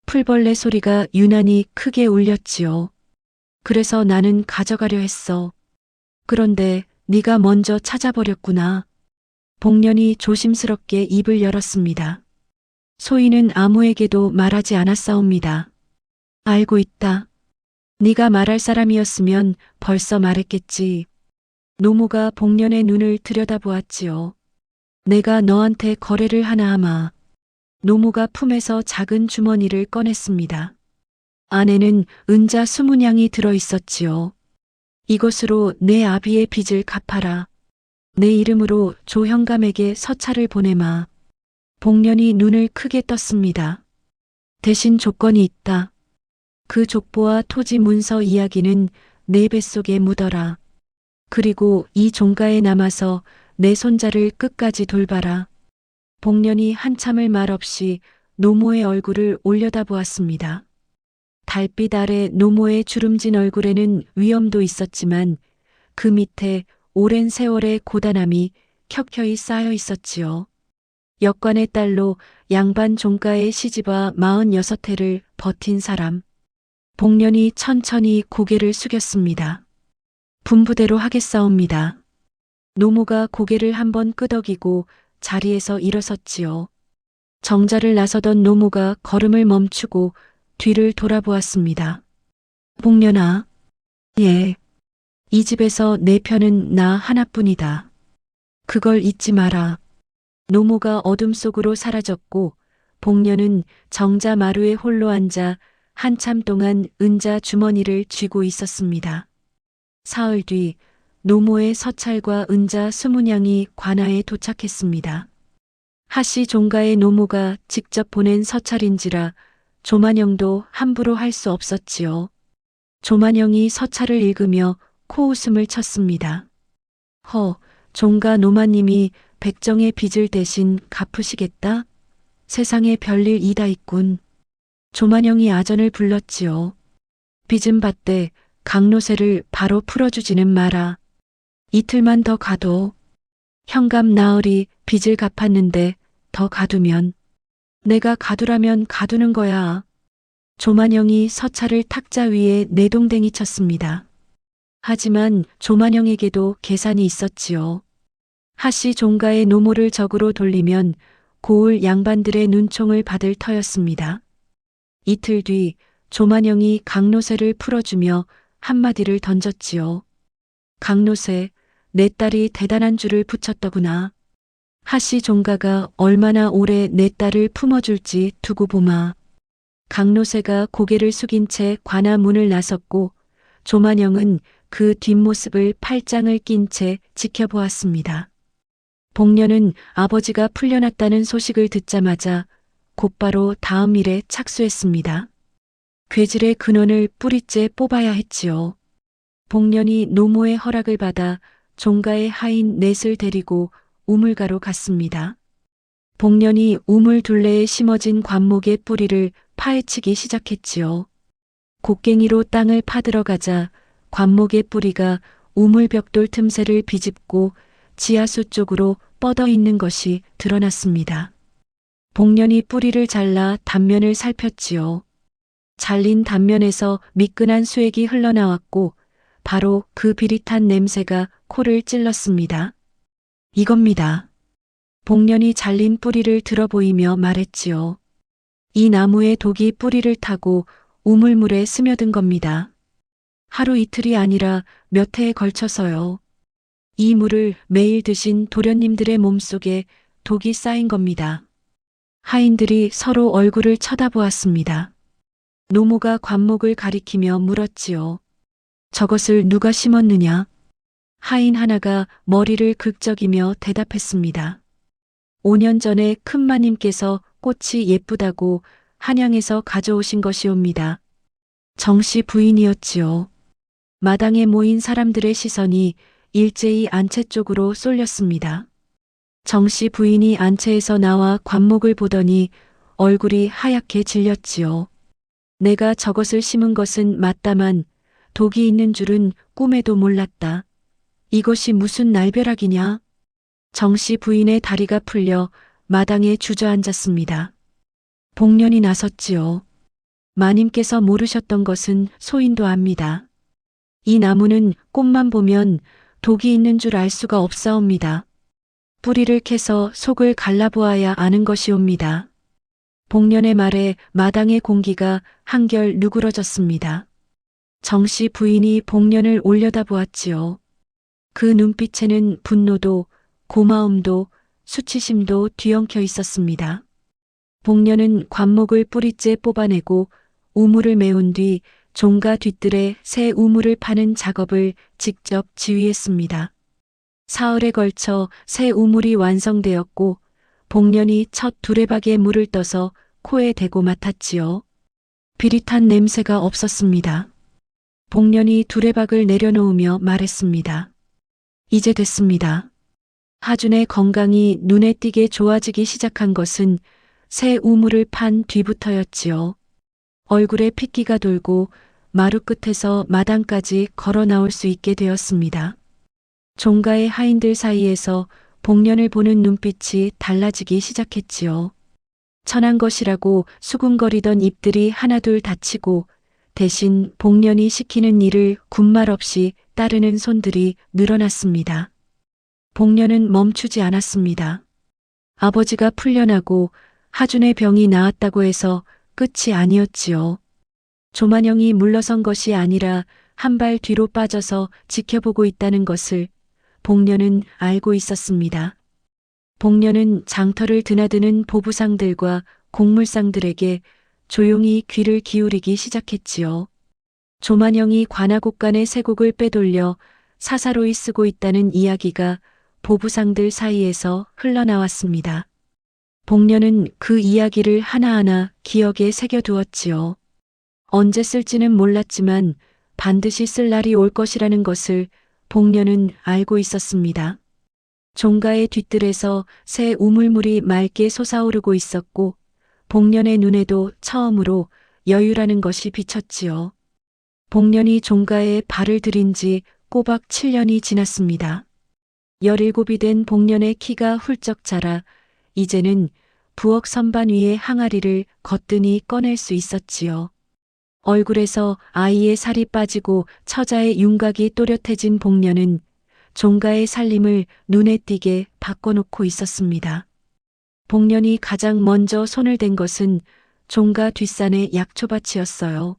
풀벌레 소리가 유난히 크게 울렸지요. 그래서 나는 가져가려 했어. 그런데 네가 먼저 찾아버렸구나. 복년이 조심스럽게 입을 열었습니다. 소인은 아무에게도 말하지 않았사옵니다. 알고 있다. 네가 말할 사람이었으면 벌써 말했겠지. 노모가 복년의 눈을 들여다보았지요. 내가 너한테 거래를 하나 하마. 노모가 품에서 작은 주머니를 꺼냈습니다. 안에는 은자 20냥이 들어 있었지요. 이것으로 내 아비의 빚을 갚아라. 내 이름으로 조형감에게 서찰을 보내마. 복년이 눈을 크게 떴습니다. 대신 조건이 있다. 그 족보와 토지 문서 이야기는 내 뱃속에 묻어라. 그리고 이 종가에 남아서 내 손자를 끝까지 돌봐라. 복년이 한참을 말없이 노모의 얼굴을 올려다보았습니다. 달빛 아래 노모의 주름진 얼굴에는 위엄도 있었지만 그 밑에 오랜 세월의 고단함이 켜켜이 쌓여 있었지요. 역관의 딸로 양반 종가의 시집와 46해를 버틴 사람. 복년이 천천히 고개를 숙였습니다. 분부대로 하겠사옵니다. 노모가 고개를 한번 끄덕이고 자리에서 일어섰지요. 정자를 나서던 노모가 걸음을 멈추고 뒤를 돌아보았습니다. 복년아. 예. 이 집에서 내 편은 나 하나뿐이다. 그걸 잊지 마라. 노모가 어둠 속으로 사라졌고 복년은 정자 마루에 홀로 앉아 한참 동안 은자 주머니를 쥐고 있었습니다. 사흘 뒤 노모의 서찰과 은자 20냥이 관아에 도착했습니다. 하씨 종가의 노모가 직접 보낸 서찰인지라 조만영도 함부로 할 수 없었지요. 조만영이 서찰을 읽으며 코웃음을 쳤습니다. 종가 노마님이 백정의 빚을 대신 갚으시겠다? 세상에 별일 이다 있군. 조만영이 아전을 불렀지요. 빚은 받되 강로세를 바로 풀어주지는 마라. 이틀만 더 가도 현감 나으리 빚을 갚았는데 더 가두면 내가 가두라면 가두는 거야. 조만영이 서찰을 탁자 위에 내동댕이 쳤습니다. 하지만 조만영에게도 계산이 있었지요. 하씨 종가의 노모를 적으로 돌리면 고을 양반들의 눈총을 받을 터였습니다. 이틀 뒤 조만영이 강로세를 풀어주며 한마디를 던졌지요. 강로세, 내 딸이 대단한 줄을 붙였더구나. 하씨 종가가 얼마나 오래 내 딸을 품어줄지 두고 보마. 강로세가 고개를 숙인 채 관아 문을 나섰고 조만영은 그 뒷모습을 팔짱을 낀 채 지켜보았습니다. 복년은 아버지가 풀려났다는 소식을 듣자마자 곧바로 다음 일에 착수했습니다. 괴질의 근원을 뿌리째 뽑아야 했지요. 복년이 노모의 허락을 받아 종가의 하인 넷을 데리고 우물가로 갔습니다. 복년이 우물 둘레에 심어진 관목의 뿌리를 파헤치기 시작했지요. 곡괭이로 땅을 파들어가자 관목의 뿌리가 우물 벽돌 틈새를 비집고 지하수 쪽으로 뻗어 있는 것이 드러났습니다. 복년이 뿌리를 잘라 단면을 살폈지요. 잘린 단면에서 미끈한 수액이 흘러나왔고 바로 그 비릿한 냄새가 코를 찔렀습니다. 이겁니다. 복년이 잘린 뿌리를 들어보이며 말했지요. 이 나무의 독이 뿌리를 타고 우물물에 스며든 겁니다. 하루 이틀이 아니라 몇 해에 걸쳐서요. 이 물을 매일 드신 도련님들의 몸속에 독이 쌓인 겁니다. 하인들이 서로 얼굴을 쳐다보았습니다. 노모가 관목을 가리키며 물었지요. 저것을 누가 심었느냐? 하인 하나가 머리를 극적이며 대답했습니다. 5년 전에 큰마님께서 꽃이 예쁘다고 한양에서 가져오신 것이옵니다. 정씨 부인이었지요. 마당에 모인 사람들의 시선이 일제히 안채 쪽으로 쏠렸습니다. 정씨 부인이 안채에서 나와 관목을 보더니 얼굴이 하얗게 질렸지요. 내가 저것을 심은 것은 맞다만 독이 있는 줄은 꿈에도 몰랐다. 이것이 무슨 날벼락이냐? 정씨 부인의 다리가 풀려 마당에 주저앉았습니다. 복년이 나섰지요. 마님께서 모르셨던 것은 소인도 압니다. 이 나무는 꽃만 보면 독이 있는 줄 알 수가 없사옵니다. 뿌리를 캐서 속을 갈라보아야 아는 것이옵니다. 복년의 말에 마당의 공기가 한결 누그러졌습니다. 정씨 부인이 복년을 올려다보았지요. 그 눈빛에는 분노도 고마움도 수치심도 뒤엉켜 있었습니다. 복년은 관목을 뿌리째 뽑아내고 우물을 메운 뒤 종가 뒤뜰에 새 우물을 파는 작업을 직접 지휘했습니다. 사흘에 걸쳐 새 우물이 완성되었고 복년이 첫 두레박에 물을 떠서 코에 대고 맡았지요. 비릿한 냄새가 없었습니다. 복년이 두레박을 내려놓으며 말했습니다. 이제 됐습니다. 하준의 건강이 눈에 띄게 좋아지기 시작한 것은 새 우물을 판 뒤부터였지요. 얼굴에 핏기가 돌고 마루 끝에서 마당까지 걸어 나올 수 있게 되었습니다. 종가의 하인들 사이에서 복년을 보는 눈빛이 달라지기 시작했지요. 천한 것이라고 수군거리던 입들이 하나둘 닫히고 대신 복년이 시키는 일을 군말 없이 따르는 손들이 늘어났습니다. 복년은 멈추지 않았습니다. 아버지가 풀려나고 하준의 병이 나았다고 해서 끝이 아니었지요. 조만영이 물러선 것이 아니라 한 발 뒤로 빠져서 지켜보고 있다는 것을 복년은 알고 있었습니다. 복년은 장터를 드나드는 보부상들과 곡물상들에게 조용히 귀를 기울이기 시작했지요. 조만영이 관아곡간의 쇠곡을 빼돌려 사사로이 쓰고 있다는 이야기가 보부상들 사이에서 흘러나왔습니다. 복년은 그 이야기를 하나하나 기억에 새겨두었지요. 언제 쓸지는 몰랐지만 반드시 쓸 날이 올 것이라는 것을 복년은 알고 있었습니다. 종가의 뒤뜰에서 새 우물물이 맑게 솟아오르고 있었고 복년의 눈에도 처음으로 여유라는 것이 비쳤지요. 복년이 종가에 발을 들인 지 꼬박 7년이 지났습니다. 17이 된 복년의 키가 훌쩍 자라 이제는 부엌 선반 위의 항아리를 거뜬히 꺼낼 수 있었지요. 얼굴에서 아이의 살이 빠지고 처자의 윤곽이 또렷해진 복년은 종가의 살림을 눈에 띄게 바꿔놓고 있었습니다. 복년이 가장 먼저 손을 댄 것은 종가 뒷산의 약초밭이었어요.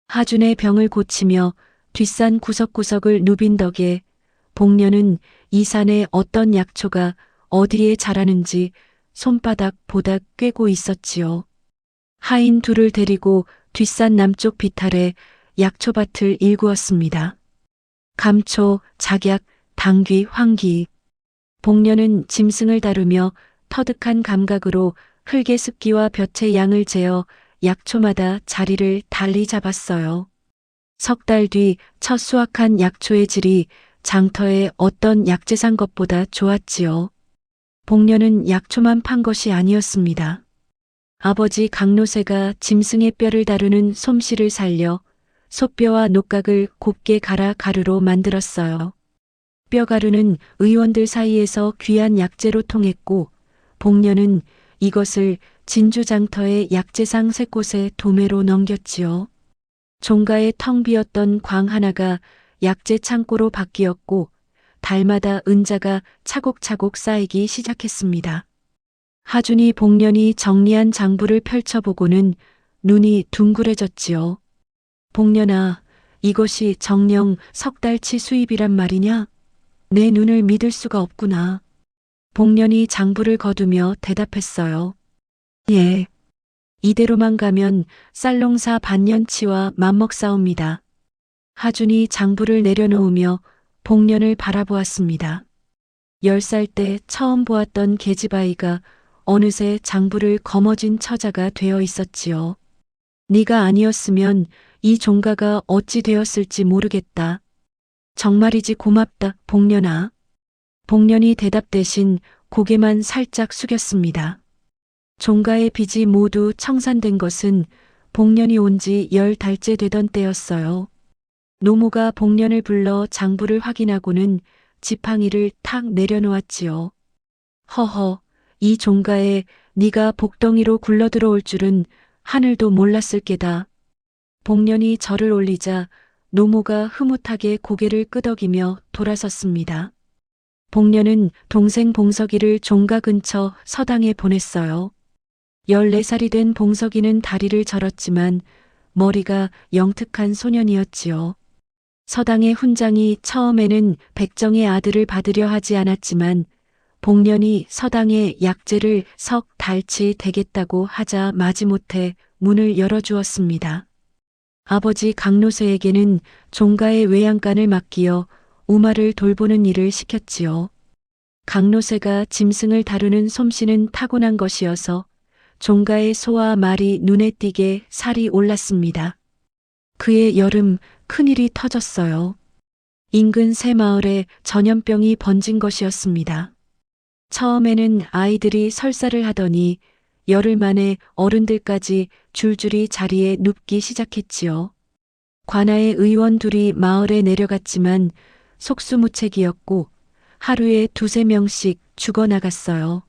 하준의 병을 고치며 뒷산 구석구석을 누빈 덕에 복년은 이 산에 어떤 약초가 어디에 자라는지 손바닥보다 꿰고 있었지요. 하인 둘을 데리고 뒷산 남쪽 비탈에 약초밭을 일구었습니다. 감초, 작약, 당귀, 황귀. 복년은 짐승을 다루며 터득한 감각으로 흙의 습기와 볕의 양을 재어 약초마다 자리를 달리 잡았어요. 석 달 뒤 첫 수확한 약초의 질이 장터의 어떤 약재산 것보다 좋았지요. 복년은 약초만 판 것이 아니었습니다. 아버지 강노세가 짐승의 뼈를 다루는 솜씨를 살려 소뼈와 녹각을 곱게 갈아 가루로 만들었어요. 뼈가루는 의원들 사이에서 귀한 약재로 통했고 복년은 이것을 진주장터의 약재상 세 곳에 도매로 넘겼지요. 종가의 텅 비었던 광 하나가 약재 창고로 바뀌었고 달마다 은자가 차곡차곡 쌓이기 시작했습니다. 하준이 복년이 정리한 장부를 펼쳐보고는 눈이 둥그레졌지요. 복년아, 이것이 정녕 석 달치 수입이란 말이냐? 내 눈을 믿을 수가 없구나. 복년이 장부를 거두며 대답했어요. 예. 이대로만 가면 쌀농사 반년치와 맞먹사옵니다. 하준이 장부를 내려놓으며 복년을 바라보았습니다. 10살 때 처음 보았던 계집아이가 어느새 장부를 거머쥔 처자가 되어 있었지요. 네가 아니었으면 이 종가가 어찌 되었을지 모르겠다. 정말이지 고맙다, 복년아. 복년이 대답 대신 고개만 살짝 숙였습니다. 종가의 빚이 모두 청산된 것은 복년이 온 지 10달째 되던 때였어요. 노모가 복년을 불러 장부를 확인하고는 지팡이를 탁 내려놓았지요. 허허, 이 종가에 네가 복덩이로 굴러들어올 줄은 하늘도 몰랐을 게다. 복년이 절을 올리자 노모가 흐뭇하게 고개를 끄덕이며 돌아섰습니다. 복년은 동생 봉석이를 종가 근처 서당에 보냈어요. 14살이 된 봉석이는 다리를 절었지만 머리가 영특한 소년이었지요. 서당의 훈장이 처음에는 백정의 아들을 받으려 하지 않았지만 복년이 서당에 약재를 석 달치 대겠다고 하자 마지못해 문을 열어주었습니다. 아버지 강노세에게는 종가의 외양간을 맡기어 우마를 돌보는 일을 시켰지요. 강노세가 짐승을 다루는 솜씨는 타고난 것이어서 종가의 소와 말이 눈에 띄게 살이 올랐습니다. 그의 여름 큰일이 터졌어요. 인근 새 마을에 전염병이 번진 것이었습니다. 처음에는 아이들이 설사를 하더니 열흘 만에 어른들까지 줄줄이 자리에 눕기 시작했지요. 관아의 의원 둘이 마을에 내려갔지만 속수무책이었고 하루에 2~3명씩 죽어나갔어요.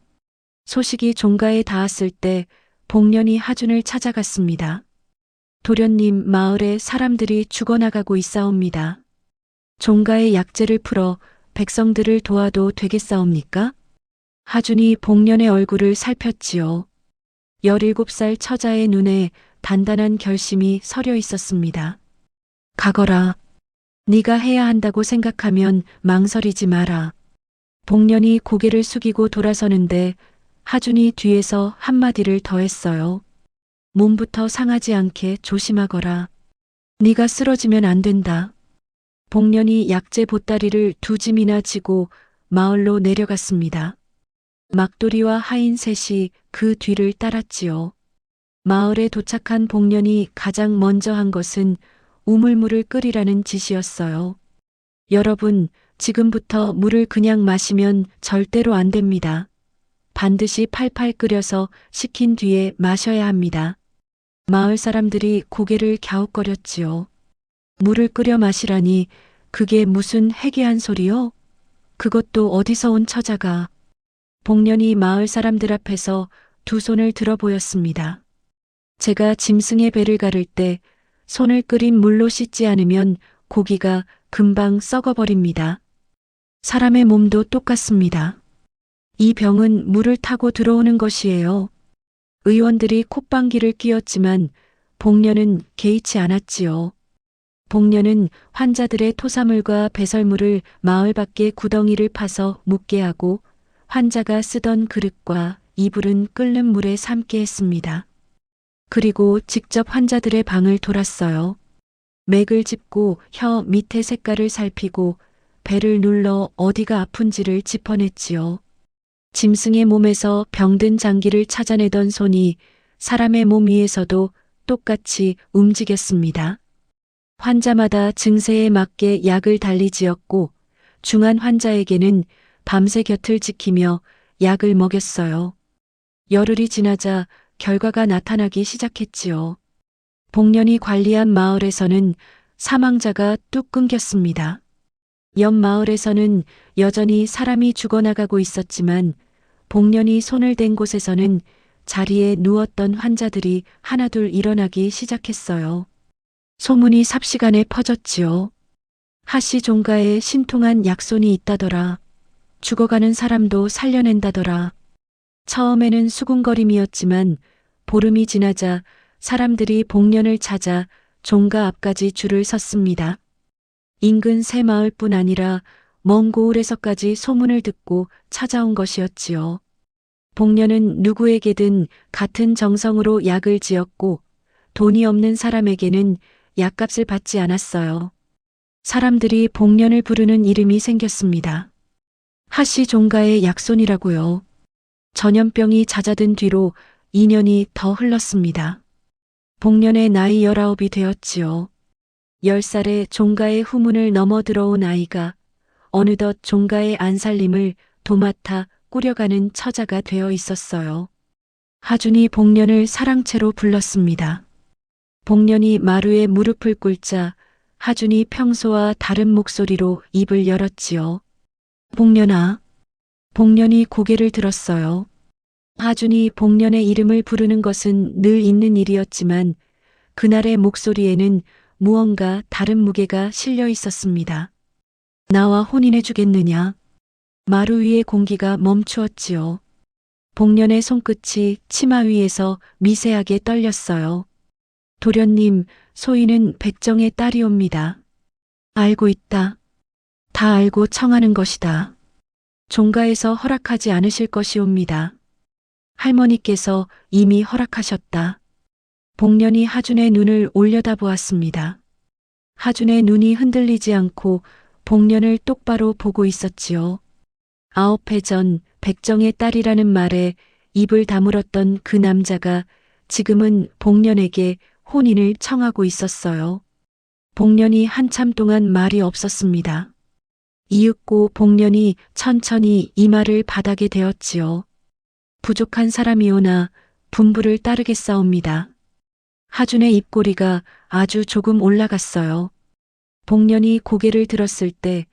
소식이 종가에 닿았을 때 복년이 하준을 찾아갔습니다. 도련님, 마을에 사람들이 죽어나가고 있사옵니다. 종가의 약재를 풀어 백성들을 도와도 되겠사옵니까? 하준이 복년의 얼굴을 살폈지요. 17살 처자의 눈에 단단한 결심이 서려 있었습니다. 가거라. 네가 해야 한다고 생각하면 망설이지 마라. 복년이 고개를 숙이고 돌아서는데 하준이 뒤에서 한마디를 더했어요. 몸부터 상하지 않게 조심하거라. 네가 쓰러지면 안 된다. 복년이 약재 보따리를 2짐이나 지고 마을로 내려갔습니다. 막돌이와 하인 셋이 그 뒤를 따랐지요. 마을에 도착한 복년이 가장 먼저 한 것은 우물물을 끓이라는 짓이었어요. 여러분, 지금부터 물을 그냥 마시면 절대로 안 됩니다. 반드시 팔팔 끓여서 식힌 뒤에 마셔야 합니다. 마을 사람들이 고개를 갸웃거렸지요. 물을 끓여 마시라니 그게 무슨 해괴한 소리요? 그것도 어디서 온 처자가. 복년이 마을 사람들 앞에서 2 손을 들어 보였습니다. 제가 짐승의 배를 가를 때 손을 끓인 물로 씻지 않으면 고기가 금방 썩어버립니다. 사람의 몸도 똑같습니다. 이 병은 물을 타고 들어오는 것이에요. 의원들이 콧방귀를 뀌었지만 복년은 개의치 않았지요. 복년은 환자들의 토사물과 배설물을 마을 밖에 구덩이를 파서 묻게 하고 환자가 쓰던 그릇과 이불은 끓는 물에 삶게 했습니다. 그리고 직접 환자들의 방을 돌았어요. 맥을 짚고 혀 밑에 색깔을 살피고 배를 눌러 어디가 아픈지를 짚어냈지요. 짐승의 몸에서 병든 장기를 찾아내던 손이 사람의 몸 위에서도 똑같이 움직였습니다. 환자마다 증세에 맞게 약을 달리지었고 중한 환자에게는 밤새 곁을 지키며 약을 먹였어요. 열흘이 지나자 결과가 나타나기 시작했지요. 복년이 관리한 마을에서는 사망자가 뚝 끊겼습니다. 옆 마을에서는 여전히 사람이 죽어나가고 있었지만 복년이 손을 댄 곳에서는 자리에 누웠던 환자들이 하나둘 일어나기 시작했어요. 소문이 삽시간에 퍼졌지요. 하씨 종가에 신통한 약손이 있다더라. 죽어가는 사람도 살려낸다더라. 처음에는 수군거림이었지만 보름이 지나자 사람들이 복년을 찾아 종가 앞까지 줄을 섰습니다. 인근 새 마을뿐 아니라 먼 고을에서까지 소문을 듣고 찾아온 것이었지요. 복년은 누구에게든 같은 정성으로 약을 지었고 돈이 없는 사람에게는 약값을 받지 않았어요. 사람들이 복년을 부르는 이름이 생겼습니다. 하씨 종가의 약손이라고요. 전염병이 잦아든 뒤로 2년이 더 흘렀습니다. 복년의 나이 19이 되었지요. 10살에 종가의 후문을 넘어 들어온 아이가 어느덧 종가의 안살림을 도맡아 꾸려가는 처자가 되어 있었어요. 하준이 복년을 사랑채로 불렀습니다. 복년이 마루에 무릎을 꿇자 하준이 평소와 다른 목소리로 입을 열었지요. 복년아. 복년이 고개를 들었어요. 하준이 복년의 이름을 부르는 것은 늘 있는 일이었지만 그날의 목소리에는 무언가 다른 무게가 실려 있었습니다. 나와 혼인해 주겠느냐? 마루 위의 공기가 멈추었지요. 복년의 손끝이 치마 위에서 미세하게 떨렸어요. 도련님, 소희는 백정의 딸이옵니다. 알고 있다. 다 알고 청하는 것이다. 종가에서 허락하지 않으실 것이옵니다. 할머니께서 이미 허락하셨다. 복년이 하준의 눈을 올려다보았습니다. 하준의 눈이 흔들리지 않고 복년을 똑바로 보고 있었지요. 9해 전 백정의 딸이라는 말에 입을 다물었던 그 남자가 지금은 복년에게 혼인을 청하고 있었어요. 복년이 한참 동안 말이 없었습니다. 이윽고 복년이 천천히 이 말을 받아게 되었지요. 부족한 사람이오나 분부를 따르겠사옵니다. 하준의 입꼬리가 아주 조금 올라갔어요. 복년이 고개를 들었을 때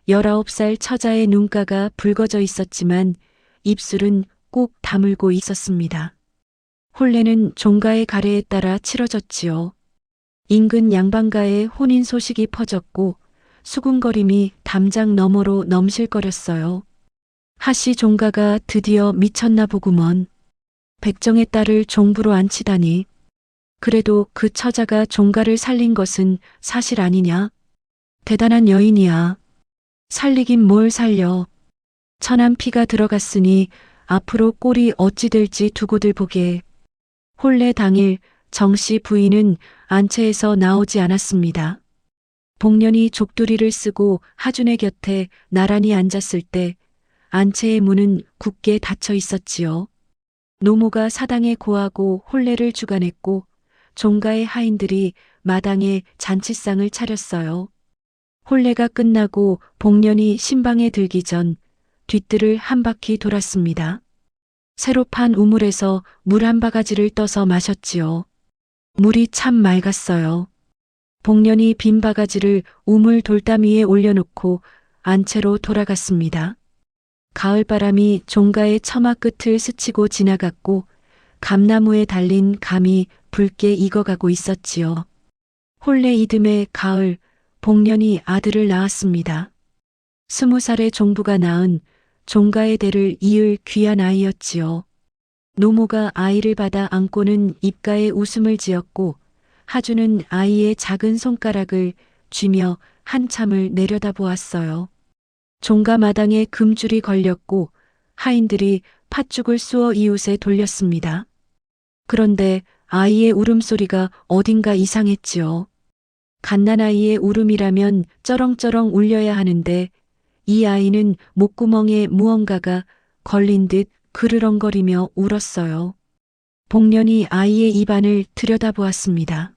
19살 처자의 눈가가 붉어져 있었지만 입술은 꾹 다물고 있었습니다. 혼례는 종가의 가래에 따라 치러졌지요. 인근 양반가의 혼인 소식이 퍼졌고 수군거림이 담장 너머로 넘실거렸어요. 하씨 종가가 드디어 미쳤나 보구먼. 백정의 딸을 종부로 앉히다니. 그래도 그 처자가 종가를 살린 것은 사실 아니냐? 대단한 여인이야. 살리긴 뭘 살려. 천한 피가 들어갔으니 앞으로 꼴이 어찌 될지 두고들 보게. 혼례 당일 정씨 부인은 안채에서 나오지 않았습니다. 복년이 족두리를 쓰고 하준의 곁에 나란히 앉았을 때 안채의 문은 굳게 닫혀 있었지요. 노모가 사당에 고하고 혼례를 주관했고 종가의 하인들이 마당에 잔치상을 차렸어요. 혼례가 끝나고 복년이 신방에 들기 전 뒷뜰을 한 바퀴 돌았습니다. 새로 판 우물에서 물 한 바가지를 떠서 마셨지요. 물이 참 맑았어요. 복년이 빈 바가지를 우물 돌담 위에 올려놓고 안채로 돌아갔습니다. 가을바람이 종가의 처마 끝을 스치고 지나갔고 감나무에 달린 감이 붉게 익어가고 있었지요. 혼례 이듬해 가을, 복년이 아들을 낳았습니다. 20살의 종부가 낳은 종가의 대를 이을 귀한 아이였지요. 노모가 아이를 받아 안고는 입가에 웃음을 지었고 하주는 아이의 작은 손가락을 쥐며 한참을 내려다보았어요. 종가 마당에 금줄이 걸렸고 하인들이 팥죽을 쑤어 이웃에 돌렸습니다. 그런데 아이의 울음소리가 어딘가 이상했지요. 갓난아이의 울음이라면 쩌렁쩌렁 울려야 하는데 이 아이는 목구멍에 무언가가 걸린 듯 그르렁거리며 울었어요. 복년이 아이의 입안을 들여다보았습니다.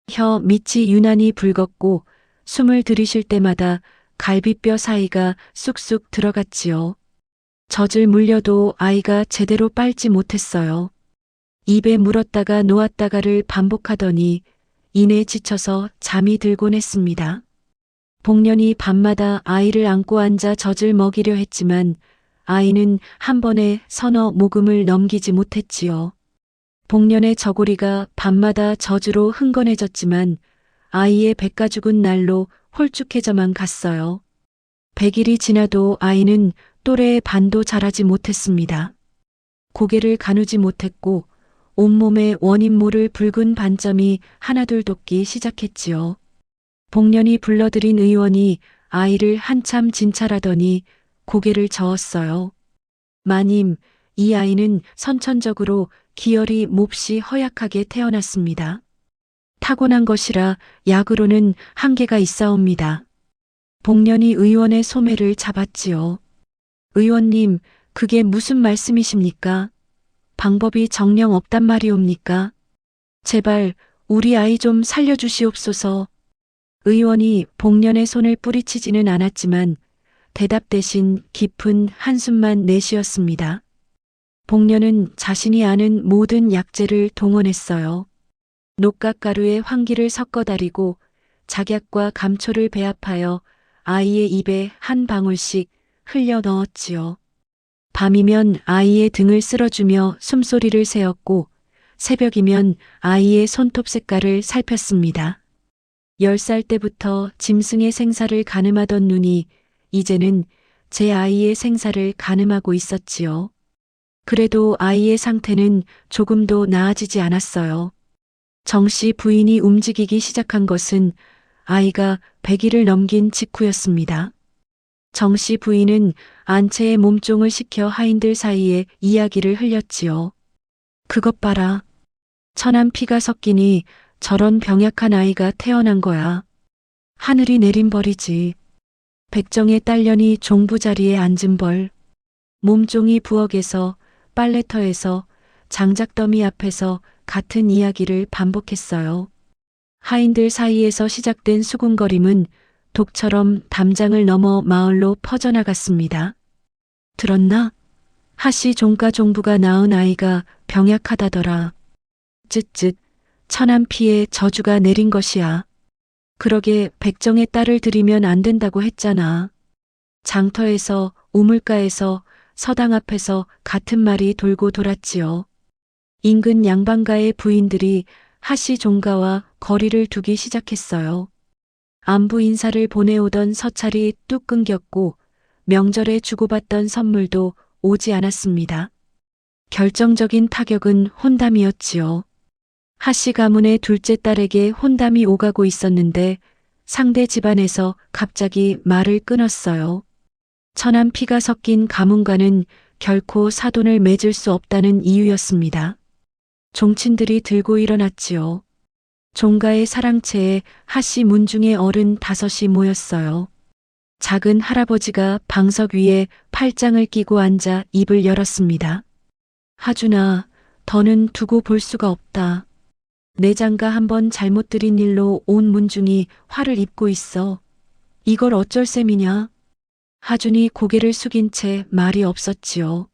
혀 밑이 유난히 붉었고 숨을 들이쉴 때마다 갈비뼈 사이가 쑥쑥 들어갔지요. 젖을 물려도 아이가 제대로 빨지 못했어요. 입에 물었다가 놓았다가를 반복하더니 이내 지쳐서 잠이 들곤 했습니다. 복년이 밤마다 아이를 안고 앉아 젖을 먹이려 했지만 아이는 한 번에 서너 모금을 넘기지 못했지요. 복년의 저고리가 밤마다 젖으로 흥건해졌지만 아이의 백가죽은 날로 홀쭉해져만 갔어요. 100일이 지나도 아이는 또래의 반도 자라지 못했습니다. 고개를 가누지 못했고 온몸에 원인 모를 붉은 반점이 하나둘 돋기 시작했지요. 복년이 불러들인 의원이 아이를 한참 진찰하더니 고개를 저었어요. 마님, 이 아이는 선천적으로 기혈이 몹시 허약하게 태어났습니다. 타고난 것이라 약으로는 한계가 있사옵니다. 복년이 의원의 소매를 잡았지요. 의원님, 그게 무슨 말씀이십니까? 방법이 정녕 없단 말이옵니까? 제발 우리 아이 좀 살려주시옵소서. 의원이 복년의 손을 뿌리치지는 않았지만 대답 대신 깊은 한숨만 내쉬었습니다. 복년은 자신이 아는 모든 약재를 동원했어요. 녹각가루에 황기를 섞어 다리고 작약과 감초를 배합하여 아이의 입에 한 방울씩 흘려 넣었지요. 밤이면 아이의 등을 쓸어주며 숨소리를 세었고 새벽이면 아이의 손톱 색깔을 살폈습니다. 10살 때부터 짐승의 생사를 가늠하던 눈이 이제는 제 아이의 생사를 가늠하고 있었지요. 그래도 아이의 상태는 조금도 나아지지 않았어요. 정씨 부인이 움직이기 시작한 것은 아이가 100일을 넘긴 직후였습니다. 정씨 부인은 안채의 몸종을 시켜 하인들 사이에 이야기를 흘렸지요. 그것 봐라. 천한 피가 섞이니 저런 병약한 아이가 태어난 거야. 하늘이 내린 벌이지. 백정의 딸년이 종부 자리에 앉은 벌. 몸종이 부엌에서, 빨래터에서, 장작더미 앞에서 같은 이야기를 반복했어요. 하인들 사이에서 시작된 수군거림은 독처럼 담장을 넘어 마을로 퍼져나갔습니다. 들었나? 하씨 종가 종부가 낳은 아이가 병약하다더라. 쯧쯧, 천한 피에 저주가 내린 것이야. 그러게 백정의 딸을 들이면 안 된다고 했잖아. 장터에서, 우물가에서, 서당 앞에서 같은 말이 돌고 돌았지요. 인근 양반가의 부인들이 하씨 종가와 거리를 두기 시작했어요. 안부 인사를 보내오던 서찰이 뚝 끊겼고 명절에 주고받던 선물도 오지 않았습니다. 결정적인 타격은 혼담이었지요. 하씨 가문의 둘째 딸에게 혼담이 오가고 있었는데 상대 집안에서 갑자기 말을 끊었어요. 천한 피가 섞인 가문과는 결코 사돈을 맺을 수 없다는 이유였습니다. 종친들이 들고 일어났지요. 종가의 사랑채에 하씨 문중의 어른 5이 모였어요. 작은 할아버지가 방석 위에 팔짱을 끼고 앉아 입을 열었습니다. 하준아, 더는 두고 볼 수가 없다. 내 장가 한번 잘못 들인 일로 온 문중이 화를 입고 있어. 이걸 어쩔 셈이냐? 하준이 고개를 숙인 채 말이 없었지요.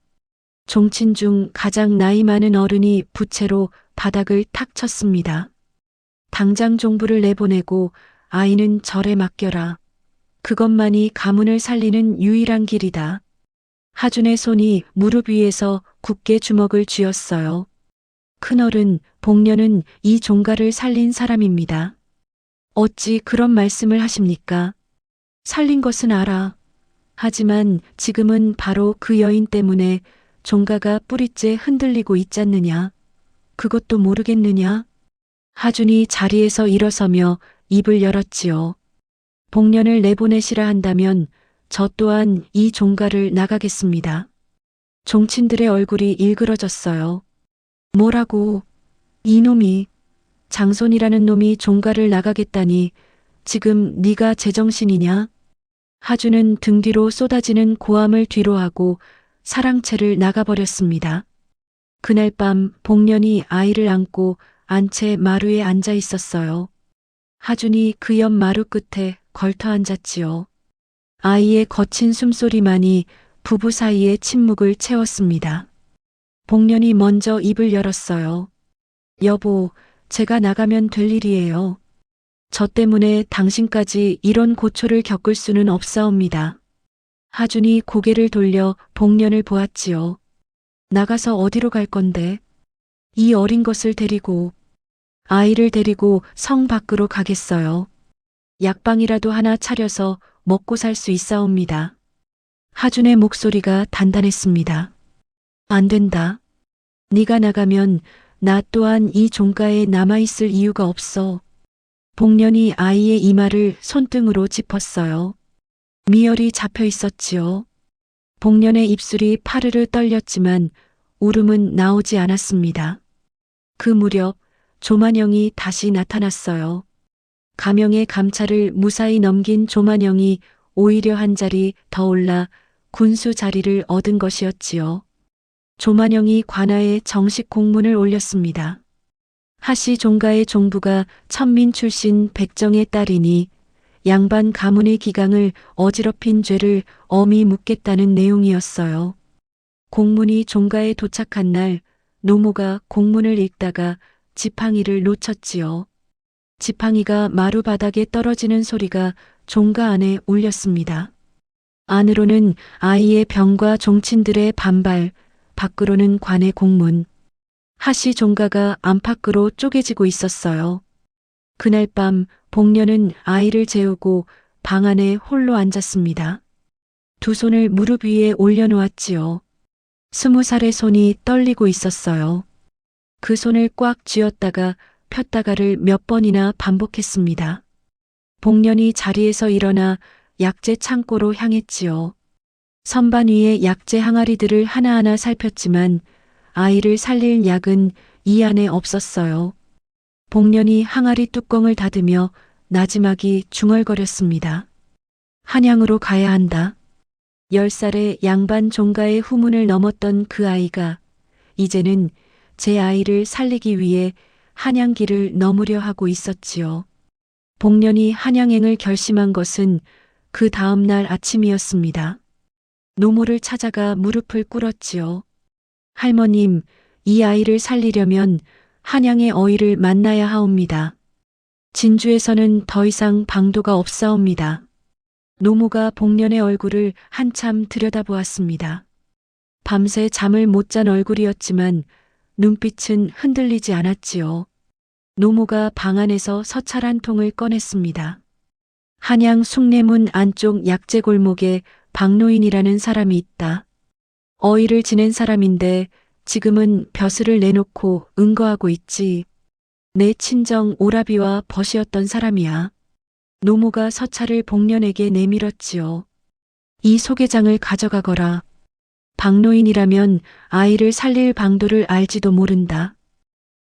종친 중 가장 나이 많은 어른이 부채로 바닥을 탁 쳤습니다. 당장 종부를 내보내고 아이는 절에 맡겨라. 그것만이 가문을 살리는 유일한 길이다. 하준의 손이 무릎 위에서 굳게 주먹을 쥐었어요. 큰어른, 복녀는 이 종가를 살린 사람입니다. 어찌 그런 말씀을 하십니까? 살린 것은 알아. 하지만 지금은 바로 그 여인 때문에 종가가 뿌리째 흔들리고 있잖느냐. 그것도 모르겠느냐? 하준이 자리에서 일어서며 입을 열었지요. 복년을 내보내시라 한다면 저 또한 이 종가를 나가겠습니다. 종친들의 얼굴이 일그러졌어요. 뭐라고? 이놈이, 장손이라는 놈이 종가를 나가겠다니 지금 네가 제정신이냐? 하준은 등 뒤로 쏟아지는 고함을 뒤로하고 사랑채를 나가버렸습니다. 그날 밤 복년이 아이를 안고 안채 마루에 앉아 있었어요. 하준이 그 옆 마루 끝에 걸터 앉았지요. 아이의 거친 숨소리만이 부부 사이의 침묵을 채웠습니다. 복년이 먼저 입을 열었어요. 여보, 제가 나가면 될 일이에요. 저 때문에 당신까지 이런 고초를 겪을 수는 없사옵니다. 하준이 고개를 돌려 복년을 보았지요. 나가서 어디로 갈 건데? 이 어린 것을 데리고, 아이를 데리고 성 밖으로 가겠어요. 약방이라도 하나 차려서 먹고 살 수 있사옵니다. 하준의 목소리가 단단했습니다. 안 된다. 네가 나가면 나 또한 이 종가에 남아있을 이유가 없어. 복년이 아이의 이마를 손등으로 짚었어요. 미열이 잡혀 있었지요. 복년의 입술이 파르르 떨렸지만 울음은 나오지 않았습니다. 그 무렵 조만영이 다시 나타났어요. 가명의 감찰을 무사히 넘긴 조만영이 오히려 한 자리 더 올라 군수 자리를 얻은 것이었지요. 조만영이 관아에 정식 공문을 올렸습니다. 하씨 종가의 종부가 천민 출신 백정의 딸이니 양반 가문의 기강을 어지럽힌 죄를 엄히 묻겠다는 내용이었어요. 공문이 종가에 도착한 날 노모가 공문을 읽다가 지팡이를 놓쳤지요. 지팡이가 마루 바닥에 떨어지는 소리가 종가 안에 울렸습니다. 안으로는 아이의 병과 종친들의 반발, 밖으로는 관의 공문. 하씨 종가가 안팎으로 쪼개지고 있었어요. 그날 밤 복년은 아이를 재우고 방 안에 홀로 앉았습니다. 두 손을 무릎 위에 올려놓았지요. 20살의 손이 떨리고 있었어요. 그 손을 꽉 쥐었다가 폈다가를 몇 번이나 반복했습니다. 복년이 자리에서 일어나 약재 창고로 향했지요. 선반 위에 약재 항아리들을 하나하나 살폈지만 아이를 살릴 약은 이 안에 없었어요. 복년이 항아리 뚜껑을 닫으며 나지막이 중얼거렸습니다. 한양으로 가야 한다. 10살의 양반 종가의 후문을 넘었던 그 아이가 이제는 제 아이를 살리기 위해 한양길을 넘으려 하고 있었지요. 복년이 한양행을 결심한 것은 그 다음 날 아침이었습니다. 노모를 찾아가 무릎을 꿇었지요. 할머님, 이 아이를 살리려면 한양의 어이를 만나야 하옵니다. 진주에서는 더 이상 방도가 없사옵니다. 노모가 복년의 얼굴을 한참 들여다보았습니다. 밤새 잠을 못 잔 얼굴이었지만 눈빛은 흔들리지 않았지요. 노모가 방 안에서 서찰 한 통을 꺼냈습니다. 한양 숭례문 안쪽 약재 골목에 박노인이라는 사람이 있다. 어이를 지낸 사람인데 지금은 벼슬을 내놓고 은거하고 있지. 내 친정 오라비와 벗이었던 사람이야. 노모가 서찰을 복년에게 내밀었지요. 이 소개장을 가져가거라. 박노인이라면 아이를 살릴 방도를 알지도 모른다.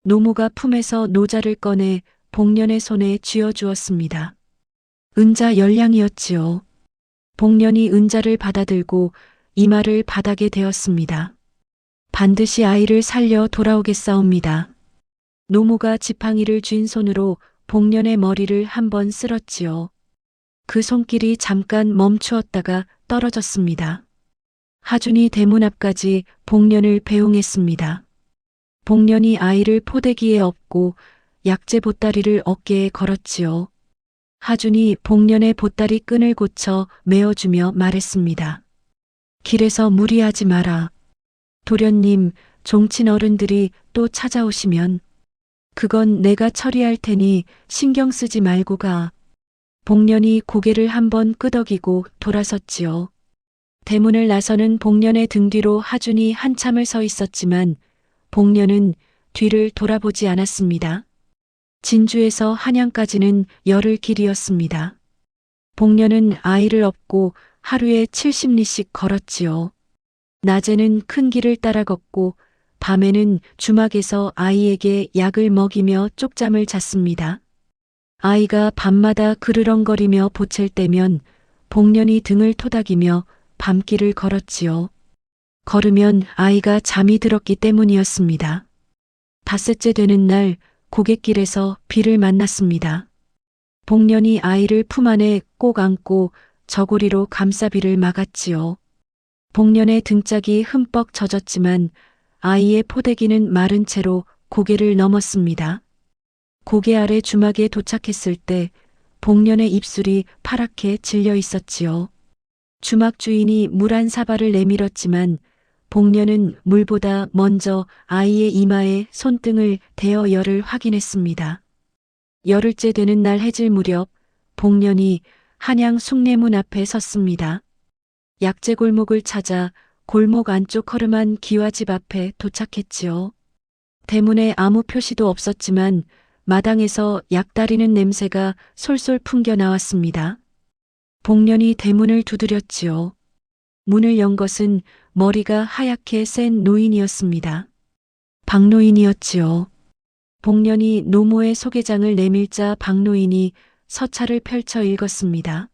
노모가 품에서 노자를 꺼내 복년의 손에 쥐어주었습니다. 은자 열량이었지요. 복년이 은자를 받아들고 이마를 바닥에 대었습니다. 반드시 아이를 살려 돌아오겠사옵니다. 노모가 지팡이를 쥔 손으로 복년의 머리를 한번 쓸었지요. 그 손길이 잠깐 멈추었다가 떨어졌습니다. 하준이 대문 앞까지 복년을 배웅했습니다. 복년이 아이를 포대기에 업고 약재 보따리를 어깨에 걸었지요. 하준이 복년의 보따리 끈을 고쳐 메어주며 말했습니다. 길에서 무리하지 마라. 도련님, 종친 어른들이 또 찾아오시면 그건 내가 처리할 테니 신경 쓰지 말고 가. 복년이 고개를 한번 끄덕이고 돌아섰지요. 대문을 나서는 복년의 등 뒤로 하준이 한참을 서 있었지만 복년은 뒤를 돌아보지 않았습니다. 진주에서 한양까지는 열흘 길이었습니다. 복년은 아이를 업고 하루에 70리씩 걸었지요. 낮에는 큰 길을 따라 걷고 밤에는 주막에서 아이에게 약을 먹이며 쪽잠을 잤습니다. 아이가 밤마다 그르렁거리며 보챌 때면 복년이 등을 토닥이며 밤길을 걸었지요. 걸으면 아이가 잠이 들었기 때문이었습니다. 닷새째 되는 날 고갯길에서 비를 만났습니다. 복년이 아이를 품 안에 꼭 안고 저고리로 감싸비를 막았지요. 복년의 등짝이 흠뻑 젖었지만 아이의 포대기는 마른 채로 고개를 넘었습니다. 고개 아래 주막에 도착했을 때 복년의 입술이 파랗게 질려 있었지요. 주막 주인이 물 한 사발을 내밀었지만 복년은 물보다 먼저 아이의 이마에 손등을 대어 열을 확인했습니다. 열흘째 되는 날 해질 무렵 복년이 한양 숭례문 앞에 섰습니다. 약재 골목을 찾아 골목 안쪽 허름한 기와집 앞에 도착했지요. 대문에 아무 표시도 없었지만 마당에서 약 다리는 냄새가 솔솔 풍겨 나왔습니다. 복년이 대문을 두드렸지요. 문을 연 것은 머리가 하얗게 센 노인이었습니다. 박노인이었지요. 복년이 노모의 소개장을 내밀자 박노인이 서찰을 펼쳐 읽었습니다.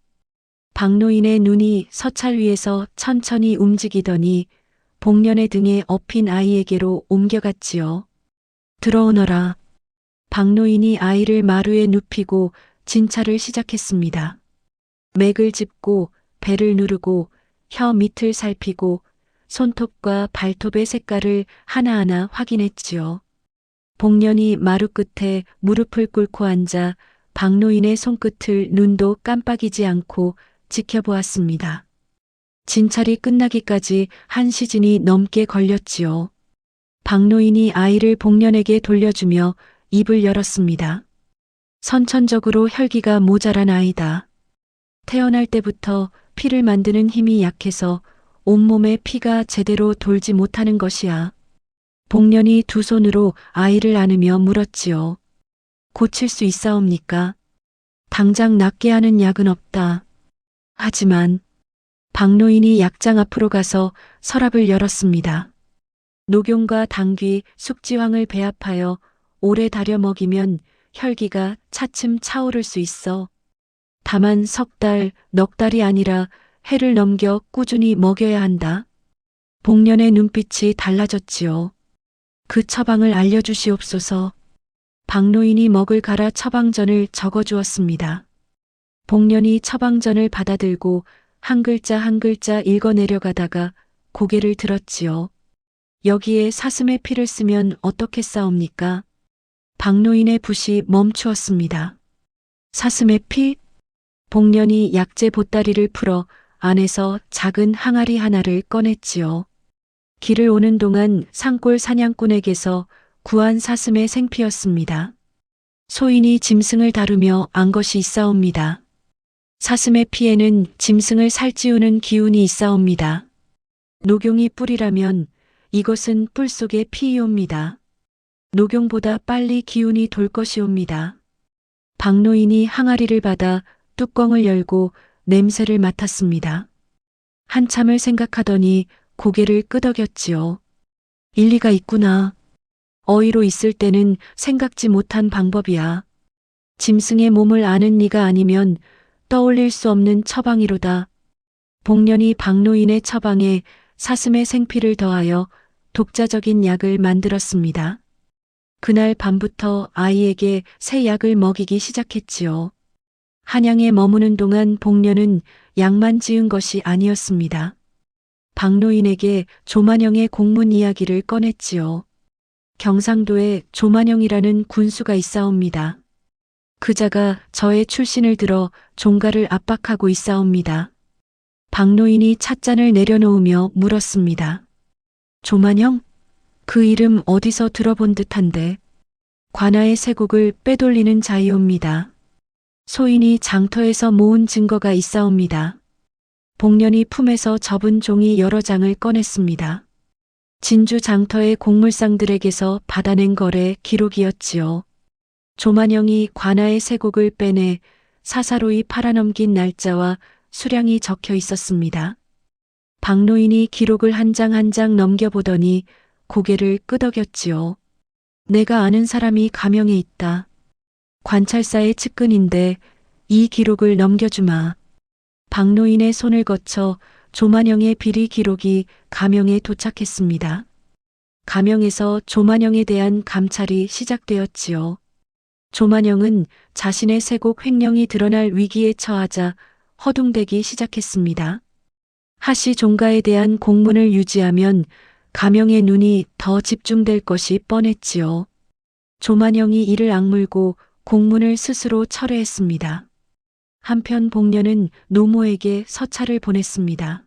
박노인의 눈이 서찰 위에서 천천히 움직이더니 복년의 등에 업힌 아이에게로 옮겨갔지요. 들어오너라. 박노인이 아이를 마루에 눕히고 진찰을 시작했습니다. 맥을 짚고 배를 누르고 혀 밑을 살피고 손톱과 발톱의 색깔을 하나하나 확인했지요. 복년이 마루 끝에 무릎을 꿇고 앉아 박노인의 손끝을 눈도 깜빡이지 않고 지켜보았습니다. 진찰이 끝나기까지 한 시즌이 넘게 걸렸지요. 박노인이 아이를 복년에게 돌려주며 입을 열었습니다. 선천적으로 혈기가 모자란 아이다. 태어날 때부터 피를 만드는 힘이 약해서 온몸에 피가 제대로 돌지 못하는 것이야. 복년이 두 손으로 아이를 안으며 물었지요. 고칠 수 있사옵니까? 당장 낫게 하는 약은 없다. 하지만 박노인이 약장 앞으로 가서 서랍을 열었습니다. 녹용과 당귀, 숙지황을 배합하여 오래 달여 먹이면 혈기가 차츰 차오를 수 있어. 다만 석 달, 넉 달이 아니라 해를 넘겨 꾸준히 먹여야 한다. 복년의 눈빛이 달라졌지요. 그 처방을 알려주시옵소서. 박노인이 먹을 갈아 처방전을 적어주었습니다. 복년이 처방전을 받아들고 한 글자 한 글자 읽어내려가다가 고개를 들었지요. 여기에 사슴의 피를 쓰면 어떻겠사옵니까? 박노인의 붓이 멈추었습니다. 사슴의 피? 복년이 약재 보따리를 풀어 안에서 작은 항아리 하나를 꺼냈지요. 길을 오는 동안 산골 사냥꾼에게서 구한 사슴의 생피였습니다. 소인이 짐승을 다루며 안 것이 있사옵니다. 사슴의 피에는 짐승을 살찌우는 기운이 있사옵니다. 녹용이 뿔이라면 이것은 뿔 속의 피이옵니다. 녹용보다 빨리 기운이 돌 것이옵니다. 박노인이 항아리를 받아 뚜껑을 열고 냄새를 맡았습니다. 한참을 생각하더니 고개를 끄덕였지요. 일리가 있구나. 어이로 있을 때는 생각지 못한 방법이야. 짐승의 몸을 아는 네가 아니면 떠올릴 수 없는 처방이로다. 복년이 박노인의 처방에 사슴의 생피를 더하여 독자적인 약을 만들었습니다. 그날 밤부터 아이에게 새 약을 먹이기 시작했지요. 한양에 머무는 동안 복년은 약만 지은 것이 아니었습니다. 박노인에게 조만영의 공문 이야기를 꺼냈지요. 경상도에 조만영이라는 군수가 있사옵니다. 그자가 저의 출신을 들어 종가를 압박하고 있사옵니다. 박노인이 찻잔을 내려놓으며 물었습니다. 조만영? 그 이름 어디서 들어본 듯한데. 관아의 세곡을 빼돌리는 자이옵니다. 소인이 장터에서 모은 증거가 있사옵니다. 복년이 품에서 접은 종이 여러 장을 꺼냈습니다. 진주 장터의 곡물상들에게서 받아낸 거래 기록이었지요. 조만영이 관아의 세곡을 빼내 사사로이 팔아넘긴 날짜와 수량이 적혀 있었습니다. 박노인이 기록을 한 장 한 장 넘겨보더니 고개를 끄덕였지요. 내가 아는 사람이 가명에 있다. 관찰사의 측근인데 이 기록을 넘겨주마. 박노인의 손을 거쳐 조만영의 비리 기록이 가명에 도착했습니다. 가명에서 조만영에 대한 감찰이 시작되었지요. 조만영은 자신의 세곡 횡령이 드러날 위기에 처하자 허둥대기 시작했습니다. 하시 종가에 대한 공문을 유지하면 가명의 눈이 더 집중될 것이 뻔했지요. 조만영이 이를 악물고 공문을 스스로 철회했습니다. 한편 복년은 노모에게 서찰을 보냈습니다.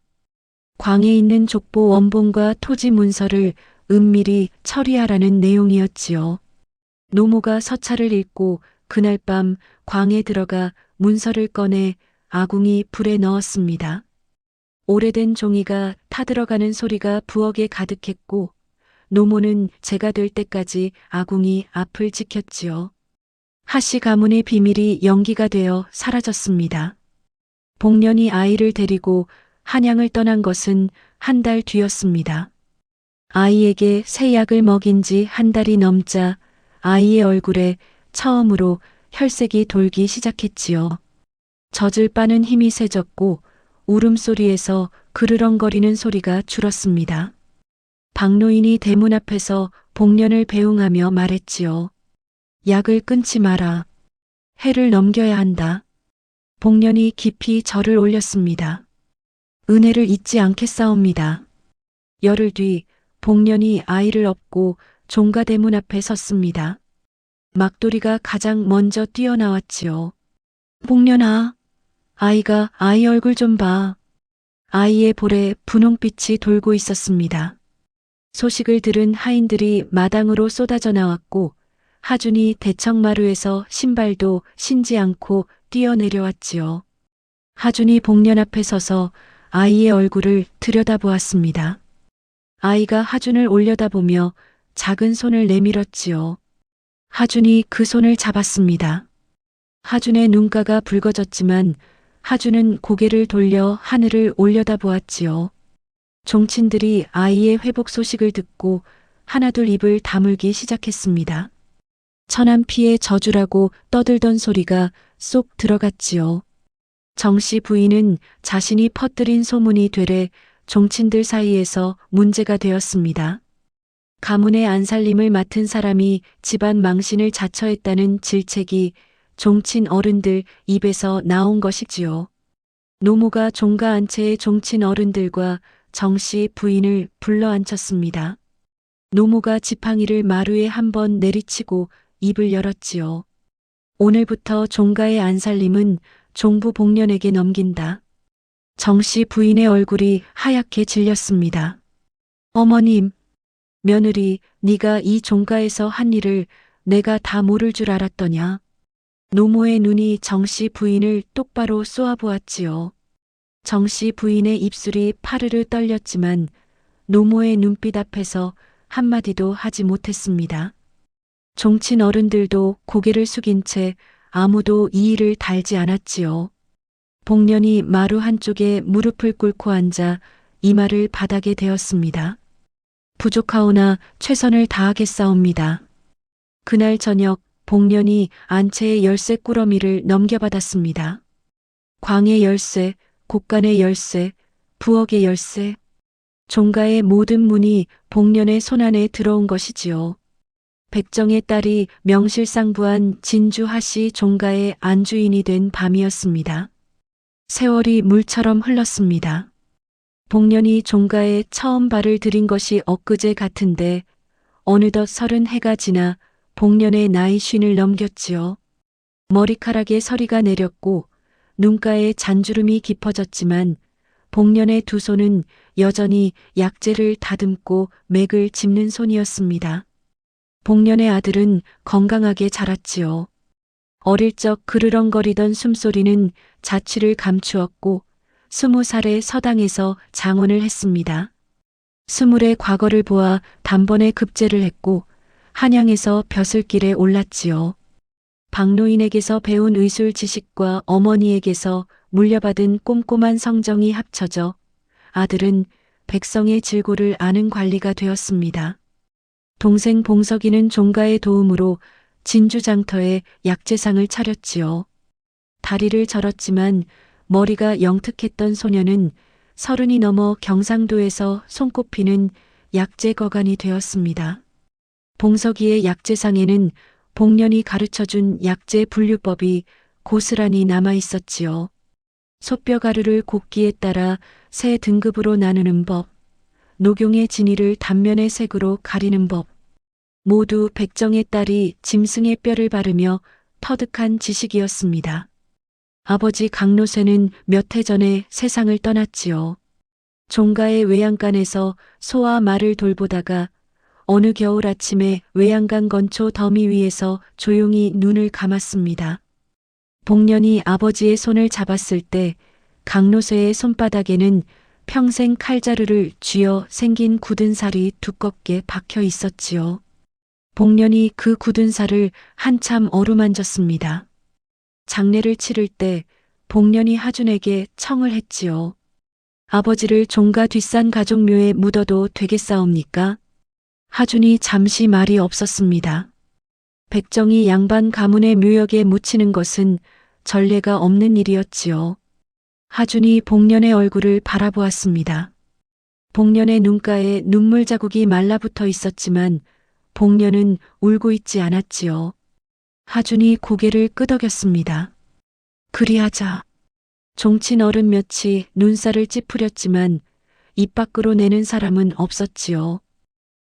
광에 있는 족보 원본과 토지 문서를 은밀히 처리하라는 내용이었지요. 노모가 서찰을 읽고 그날 밤 광에 들어가 문서를 꺼내 아궁이 불에 넣었습니다. 오래된 종이가 타들어가는 소리가 부엌에 가득했고 노모는 제가 될 때까지 아궁이 앞을 지켰지요. 하씨 가문의 비밀이 연기가 되어 사라졌습니다. 복년이 아이를 데리고 한양을 떠난 것은 한 달 뒤였습니다. 아이에게 새 약을 먹인 지 한 달이 넘자 아이의 얼굴에 처음으로 혈색이 돌기 시작했지요. 젖을 빠는 힘이 세졌고 울음소리에서 그르렁거리는 소리가 줄었습니다. 박노인이 대문 앞에서 복년을 배웅하며 말했지요. 약을 끊지 마라. 해를 넘겨야 한다. 복년이 깊이 절을 올렸습니다. 은혜를 잊지 않겠사옵니다. 열흘 뒤 복년이 아이를 업고 종가 대문 앞에 섰습니다. 막돌이가 가장 먼저 뛰어나왔지요. 복년아, 아이가 아이 얼굴 좀 봐. 아이의 볼에 분홍빛이 돌고 있었습니다. 소식을 들은 하인들이 마당으로 쏟아져 나왔고 하준이 대청마루에서 신발도 신지 않고 뛰어내려왔지요. 하준이 복년 앞에 서서 아이의 얼굴을 들여다보았습니다. 아이가 하준을 올려다보며 작은 손을 내밀었지요. 하준이 그 손을 잡았습니다. 하준의 눈가가 붉어졌지만 하준은 고개를 돌려 하늘을 올려다보았지요. 종친들이 아이의 회복 소식을 듣고 하나둘 입을 다물기 시작했습니다. 천안피의 저주라고 떠들던 소리가 쏙 들어갔지요. 정씨 부인은 자신이 퍼뜨린 소문이 되래 종친들 사이에서 문제가 되었습니다. 가문의 안살림을 맡은 사람이 집안 망신을 자처했다는 질책이 종친 어른들 입에서 나온 것이지요. 노모가 종가 안채의 종친 어른들과 정씨 부인을 불러 앉혔습니다. 노모가 지팡이를 마루에 한번 내리치고 입을 열었지요. 오늘부터 종가의 안살림은 종부 복년에게 넘긴다. 정씨 부인의 얼굴이 하얗게 질렸습니다. 어머님, 며느리, 네가 이 종가에서 한 일을 내가 다 모를 줄 알았더냐. 노모의 눈이 정씨 부인을 똑바로 쏘아보았지요. 정씨 부인의 입술이 파르르 떨렸지만 노모의 눈빛 앞에서 한마디도 하지 못했습니다. 종친 어른들도 고개를 숙인 채 아무도 이의를 달지 않았지요. 복년이 마루 한쪽에 무릎을 꿇고 앉아 이마를 바닥에 대었습니다. 부족하오나 최선을 다하겠사옵니다. 그날 저녁 복년이 안채의 열쇠 꾸러미를 넘겨받았습니다. 광의 열쇠, 곡간의 열쇠, 부엌의 열쇠. 종가의 모든 문이 복년의 손안에 들어온 것이지요. 백정의 딸이 명실상부한 진주하씨 종가의 안주인이 된 밤이었습니다. 세월이 물처럼 흘렀습니다. 복년이 종가에 처음 발을 들인 것이 엊그제 같은데 어느덧 30해가 지나 복년의 나이 쉰을 넘겼지요. 머리카락에 서리가 내렸고 눈가에 잔주름이 깊어졌지만 복년의 두 손은 여전히 약재를 다듬고 맥을 짚는 손이었습니다. 복년의 아들은 건강하게 자랐지요. 어릴 적 그르렁거리던 숨소리는 자취를 감추었고 20살에 서당에서 장원을 했습니다. 20의 과거를 보아 단번에 급제를 했고 한양에서 벼슬길에 올랐지요. 박노인에게서 배운 의술 지식과 어머니에게서 물려받은 꼼꼼한 성정이 합쳐져 아들은 백성의 질고를 아는 관리가 되었습니다. 동생 봉석이는 종가의 도움으로 진주장터에 약재상을 차렸지요. 다리를 절었지만 머리가 영특했던 소녀는 30이 넘어 경상도에서 손꼽히는 약재 거간이 되었습니다. 봉석이의 약재상에는 복년이 가르쳐준 약재 분류법이 고스란히 남아 있었지요. 솥뼈가루를 곱기에 따라 세 등급으로 나누는 법, 녹용의 진이를 단면의 색으로 가리는 법, 모두 백정의 딸이 짐승의 뼈를 바르며 터득한 지식이었습니다. 아버지 강노쇠는 몇 해 전에 세상을 떠났지요. 종가의 외양간에서 소와 말을 돌보다가 어느 겨울 아침에 외양간 건초 더미 위에서 조용히 눈을 감았습니다. 복년이 아버지의 손을 잡았을 때 강노쇠의 손바닥에는 평생 칼자루를 쥐어 생긴 굳은 살이 두껍게 박혀 있었지요. 복년이 그 굳은 살을 한참 어루만졌습니다. 장례를 치를 때 복년이 하준에게 청을 했지요. 아버지를 종가 뒷산 가족묘에 묻어도 되겠사옵니까? 하준이 잠시 말이 없었습니다. 백정이 양반 가문의 묘역에 묻히는 것은 전례가 없는 일이었지요. 하준이 복년의 얼굴을 바라보았습니다. 복년의 눈가에 눈물 자국이 말라붙어 있었지만 복년은 울고 있지 않았지요. 하준이 고개를 끄덕였습니다. 그리하자. 종친 어른 몇이 눈살을 찌푸렸지만 입 밖으로 내는 사람은 없었지요.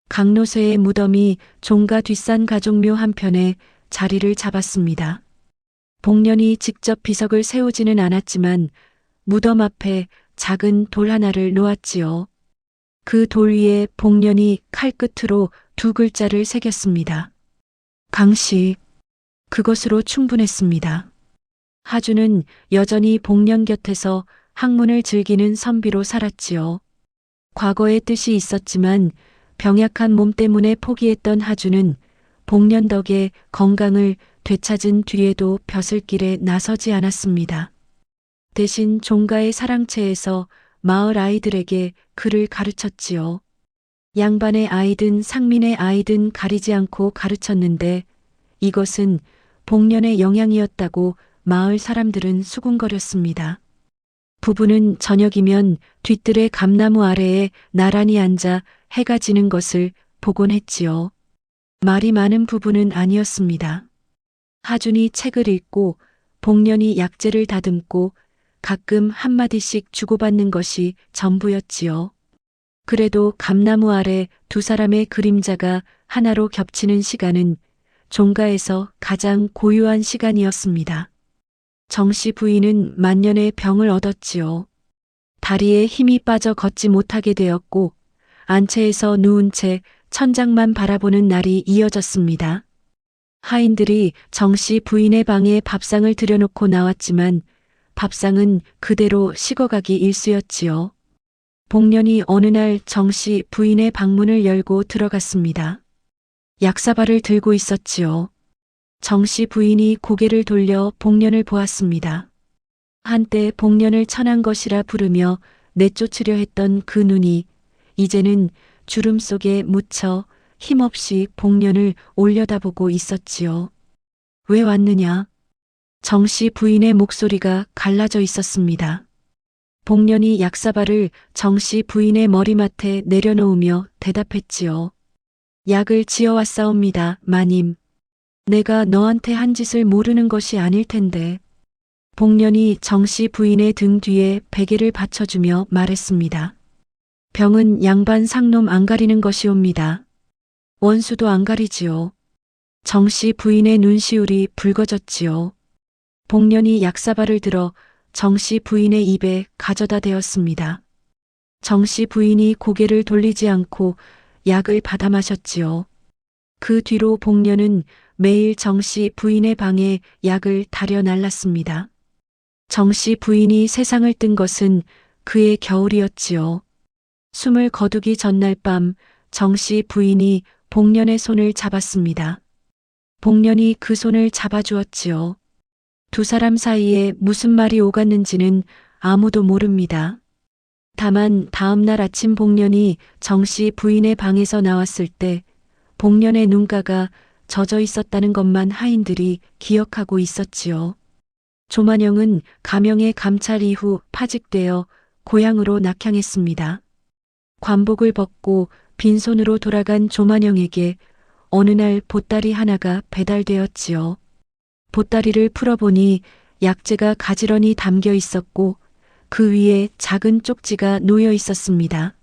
강노쇠의 무덤이 종가 뒷산 가족묘 한편에 자리를 잡았습니다. 복년이 직접 비석을 세우지는 않았지만 무덤 앞에 작은 돌 하나를 놓았지요. 그 돌 위에 복년이 칼끝으로 두 글자를 새겼습니다. 강씨. 그것으로 충분했습니다. 하주는 여전히 복년 곁에서 학문을 즐기는 선비로 살았지요. 과거의 뜻이 있었지만 병약한 몸 때문에 포기했던 하주는 복년 덕에 건강을 되찾은 뒤에도 벼슬길에 나서지 않았습니다. 대신 종가의 사랑채에서 마을 아이들에게 글을 가르쳤지요. 양반의 아이든 상민의 아이든 가리지 않고 가르쳤는데 이것은 복년의 영향이었다고 마을 사람들은 수군거렸습니다. 부부는 저녁이면 뒤뜰의 감나무 아래에 나란히 앉아 해가 지는 것을 보곤 했지요. 말이 많은 부부는 아니었습니다. 하준이 책을 읽고 복년이 약재를 다듬고 가끔 한마디씩 주고받는 것이 전부였지요. 그래도 감나무 아래 두 사람의 그림자가 하나로 겹치는 시간은 종가에서 가장 고요한 시간이었습니다. 정씨 부인은 만년의 병을 얻었지요. 다리에 힘이 빠져 걷지 못하게 되었고 안채에서 누운 채 천장만 바라보는 날이 이어졌습니다. 하인들이 정씨 부인의 방에 밥상을 들여놓고 나왔지만 밥상은 그대로 식어가기 일쑤였지요. 복년이 어느 날 정씨 부인의 방문을 열고 들어갔습니다. 약사발을 들고 있었지요. 정씨 부인이 고개를 돌려 복년을 보았습니다. 한때 복년을 천한 것이라 부르며 내쫓으려 했던 그 눈이 이제는 주름 속에 묻혀 힘없이 복년을 올려다보고 있었지요. 왜 왔느냐? 정씨 부인의 목소리가 갈라져 있었습니다. 복년이 약사발을 정씨 부인의 머리맡에 내려놓으며 대답했지요. 약을 지어왔사옵니다, 마님. 내가 너한테 한 짓을 모르는 것이 아닐 텐데. 복년이 정씨 부인의 등 뒤에 베개를 받쳐주며 말했습니다. 병은 양반 상놈 안 가리는 것이옵니다. 원수도 안 가리지요. 정씨 부인의 눈시울이 붉어졌지요. 복년이 약사발을 들어 정씨 부인의 입에 가져다 대었습니다. 정씨 부인이 고개를 돌리지 않고 약을 받아 마셨지요. 그 뒤로 복년은 매일 정씨 부인의 방에 약을 다려 날랐습니다. 정씨 부인이 세상을 뜬 것은 그의 겨울이었지요. 숨을 거두기 전날 밤 정씨 부인이 복년의 손을 잡았습니다. 복년이 그 손을 잡아주었지요. 두 사람 사이에 무슨 말이 오갔는지는 아무도 모릅니다. 다만 다음 날 아침 복년이 정씨 부인의 방에서 나왔을 때 복년의 눈가가 젖어 있었다는 것만 하인들이 기억하고 있었지요. 조만영은 가명의 감찰 이후 파직되어 고향으로 낙향했습니다. 관복을 벗고 빈손으로 돌아간 조만영에게 어느 날 보따리 하나가 배달되었지요. 보따리를 풀어보니 약재가 가지런히 담겨 있었고 그 위에 작은 쪽지가 놓여 있었습니다.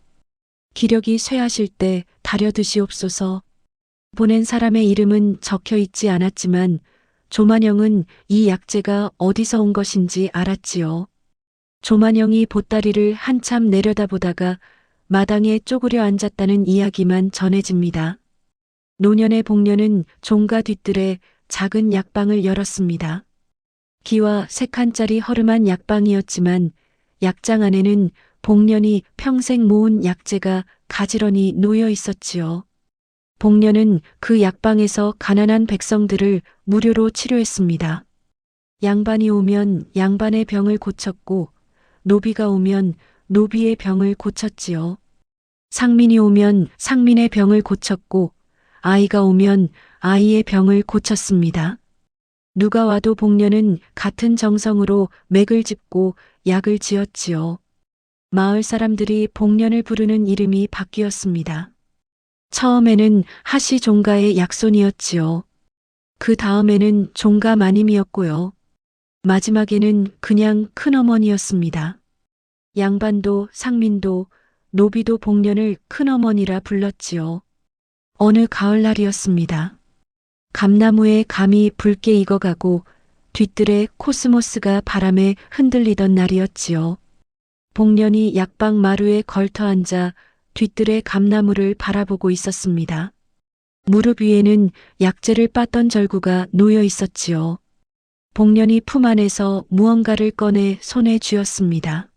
기력이 쇠하실 때 다려 드시옵소서. 보낸 사람의 이름은 적혀 있지 않았지만 조만영은 이 약재가 어디서 온 것인지 알았지요. 조만영이 보따리를 한참 내려다보다가 마당에 쪼그려 앉았다는 이야기만 전해집니다. 노년의 복년은 종가 뒤뜰에 작은 약방을 열었습니다. 기와 3칸짜리 허름한 약방이었지만 약장 안에는 복년이 평생 모은 약재가 가지런히 놓여 있었지요. 복년은 그 약방에서 가난한 백성들을 무료로 치료했습니다. 양반이 오면 양반의 병을 고쳤고 노비가 오면 노비의 병을 고쳤지요. 상민이 오면 상민의 병을 고쳤고 아이가 오면 아이의 병을 고쳤습니다. 누가 와도 복년은 같은 정성으로 맥을 짚고 약을 지었지요. 마을 사람들이 복년을 부르는 이름이 바뀌었습니다. 처음에는 하시 종가의 약손이었지요. 그 다음에는 종가 마님이었고요. 마지막에는 그냥 큰어머니였습니다. 양반도 상민도 노비도 복년을 큰어머니라 불렀지요. 어느 가을날이었습니다. 감나무에 감이 붉게 익어가고 뒤뜰에 코스모스가 바람에 흔들리던 날이었지요. 복년이 약방 마루에 걸터앉아 뒤뜰의 감나무를 바라보고 있었습니다. 무릎 위에는 약재를 빻던 절구가 놓여 있었지요. 복년이 품 안에서 무언가를 꺼내 손에 쥐었습니다.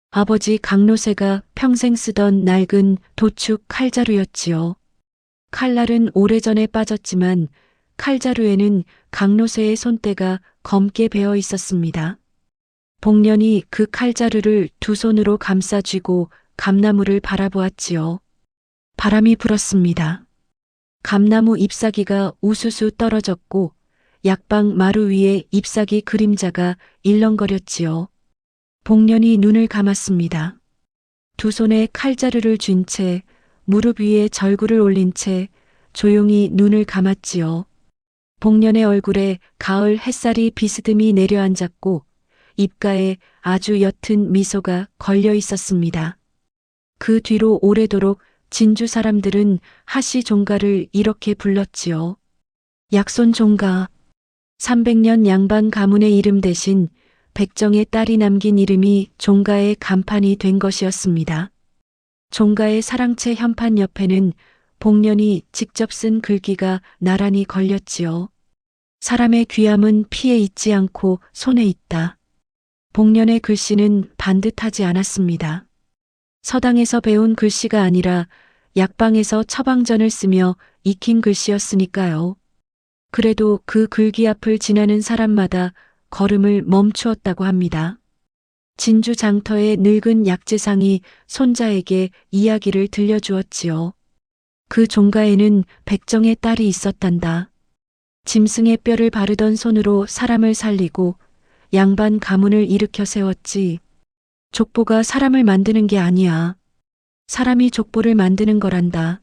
아버지 강노세가 평생 쓰던 낡은 도축 칼자루였지요. 칼날은 오래전에 빠졌지만 칼자루에는 강노세의 손때가 검게 배어 있었습니다. 복년이 그 칼자루를 두 손으로 감싸 쥐고 감나무를 바라보았지요. 바람이 불었습니다. 감나무 잎사귀가 우수수 떨어졌고 약방 마루 위에 잎사귀 그림자가 일렁거렸지요. 복년이 눈을 감았습니다. 두 손에 칼자루를 쥔 채 무릎 위에 절구를 올린 채 조용히 눈을 감았지요. 복년의 얼굴에 가을 햇살이 비스듬히 내려앉았고 입가에 아주 옅은 미소가 걸려 있었습니다. 그 뒤로 오래도록 진주 사람들은 하시 종가를 이렇게 불렀지요. 약손 종가. 300년 양반 가문의 이름 대신 백정의 딸이 남긴 이름이 종가의 간판이 된 것이었습니다. 종가의 사랑채 현판 옆에는 복년이 직접 쓴 글귀가 나란히 걸렸지요. 사람의 귀함은 피에 있지 않고 손에 있다. 복년의 글씨는 반듯하지 않았습니다. 서당에서 배운 글씨가 아니라 약방에서 처방전을 쓰며 익힌 글씨였으니까요. 그래도 그 글귀 앞을 지나는 사람마다 걸음을 멈추었다고 합니다. 진주 장터의 늙은 약재상이 손자에게 이야기를 들려주었지요. 그 종가에는 백정의 딸이 있었단다. 짐승의 뼈를 바르던 손으로 사람을 살리고 양반 가문을 일으켜 세웠지. 족보가 사람을 만드는 게 아니야. 사람이 족보를 만드는 거란다.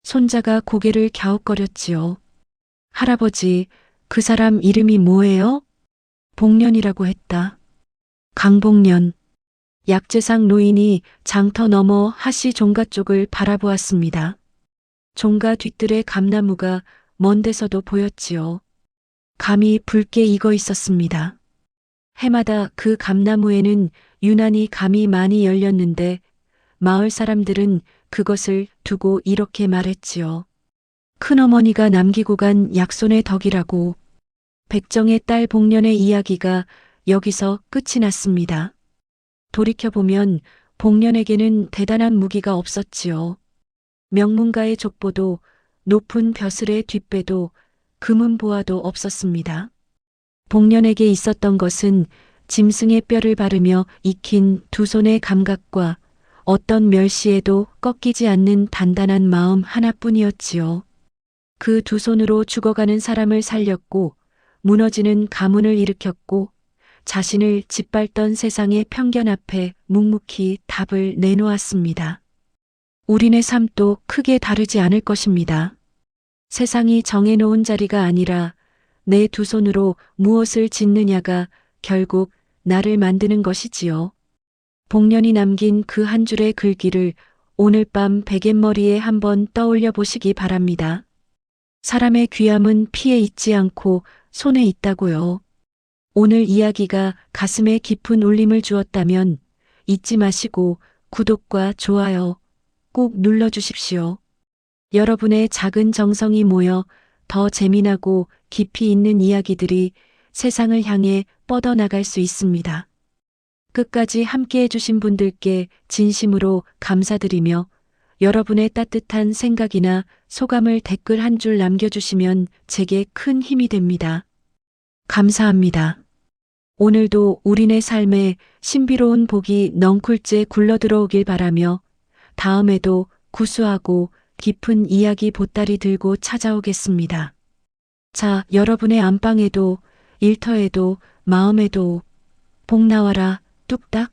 손자가 고개를 갸웃거렸지요. 할아버지, 그 사람 이름이 뭐예요? 복년이라고 했다. 강복년. 약재상 노인이 장터 너머 하시 종가 쪽을 바라보았습니다. 종가 뒤뜰의 감나무가 먼 데서도 보였지요. 감이 붉게 익어 있었습니다. 해마다 그 감나무에는 유난히 감이 많이 열렸는데 마을 사람들은 그것을 두고 이렇게 말했지요. 큰어머니가 남기고 간 약손의 덕이라고. 백정의 딸 복년의 이야기가 여기서 끝이 났습니다. 돌이켜보면 복년에게는 대단한 무기가 없었지요. 명문가의 족보도 높은 벼슬의 뒷배도 금은 보화도 없었습니다. 복년에게 있었던 것은 짐승의 뼈를 바르며 익힌 두 손의 감각과 어떤 멸시에도 꺾이지 않는 단단한 마음 하나뿐이었지요. 그 두 손으로 죽어가는 사람을 살렸고 무너지는 가문을 일으켰고 자신을 짓밟던 세상의 편견 앞에 묵묵히 답을 내놓았습니다. 우리네 삶도 크게 다르지 않을 것입니다. 세상이 정해놓은 자리가 아니라 내 두 손으로 무엇을 짓느냐가 결국 나를 만드는 것이지요. 복년이 남긴 그 한 줄의 글귀를 오늘 밤 베갯머리에 한번 떠올려 보시기 바랍니다. 사람의 귀함은 피에 있지 않고 손에 있다고요. 오늘 이야기가 가슴에 깊은 울림을 주었다면 잊지 마시고 구독과 좋아요 꼭 눌러주십시오. 여러분의 작은 정성이 모여 더 재미나고 깊이 있는 이야기들이 세상을 향해 뻗어나갈 수 있습니다. 끝까지 함께 해주신 분들께 진심으로 감사드리며 여러분의 따뜻한 생각이나 소감을 댓글 한 줄 남겨주시면 제게 큰 힘이 됩니다. 감사합니다. 오늘도 우리네 삶에 신비로운 복이 넝쿨째 굴러들어오길 바라며 다음에도 구수하고 깊은 이야기 보따리 들고 찾아오겠습니다. 자, 여러분의 안방에도 일터에도 마음에도 복 나와라 뚝딱.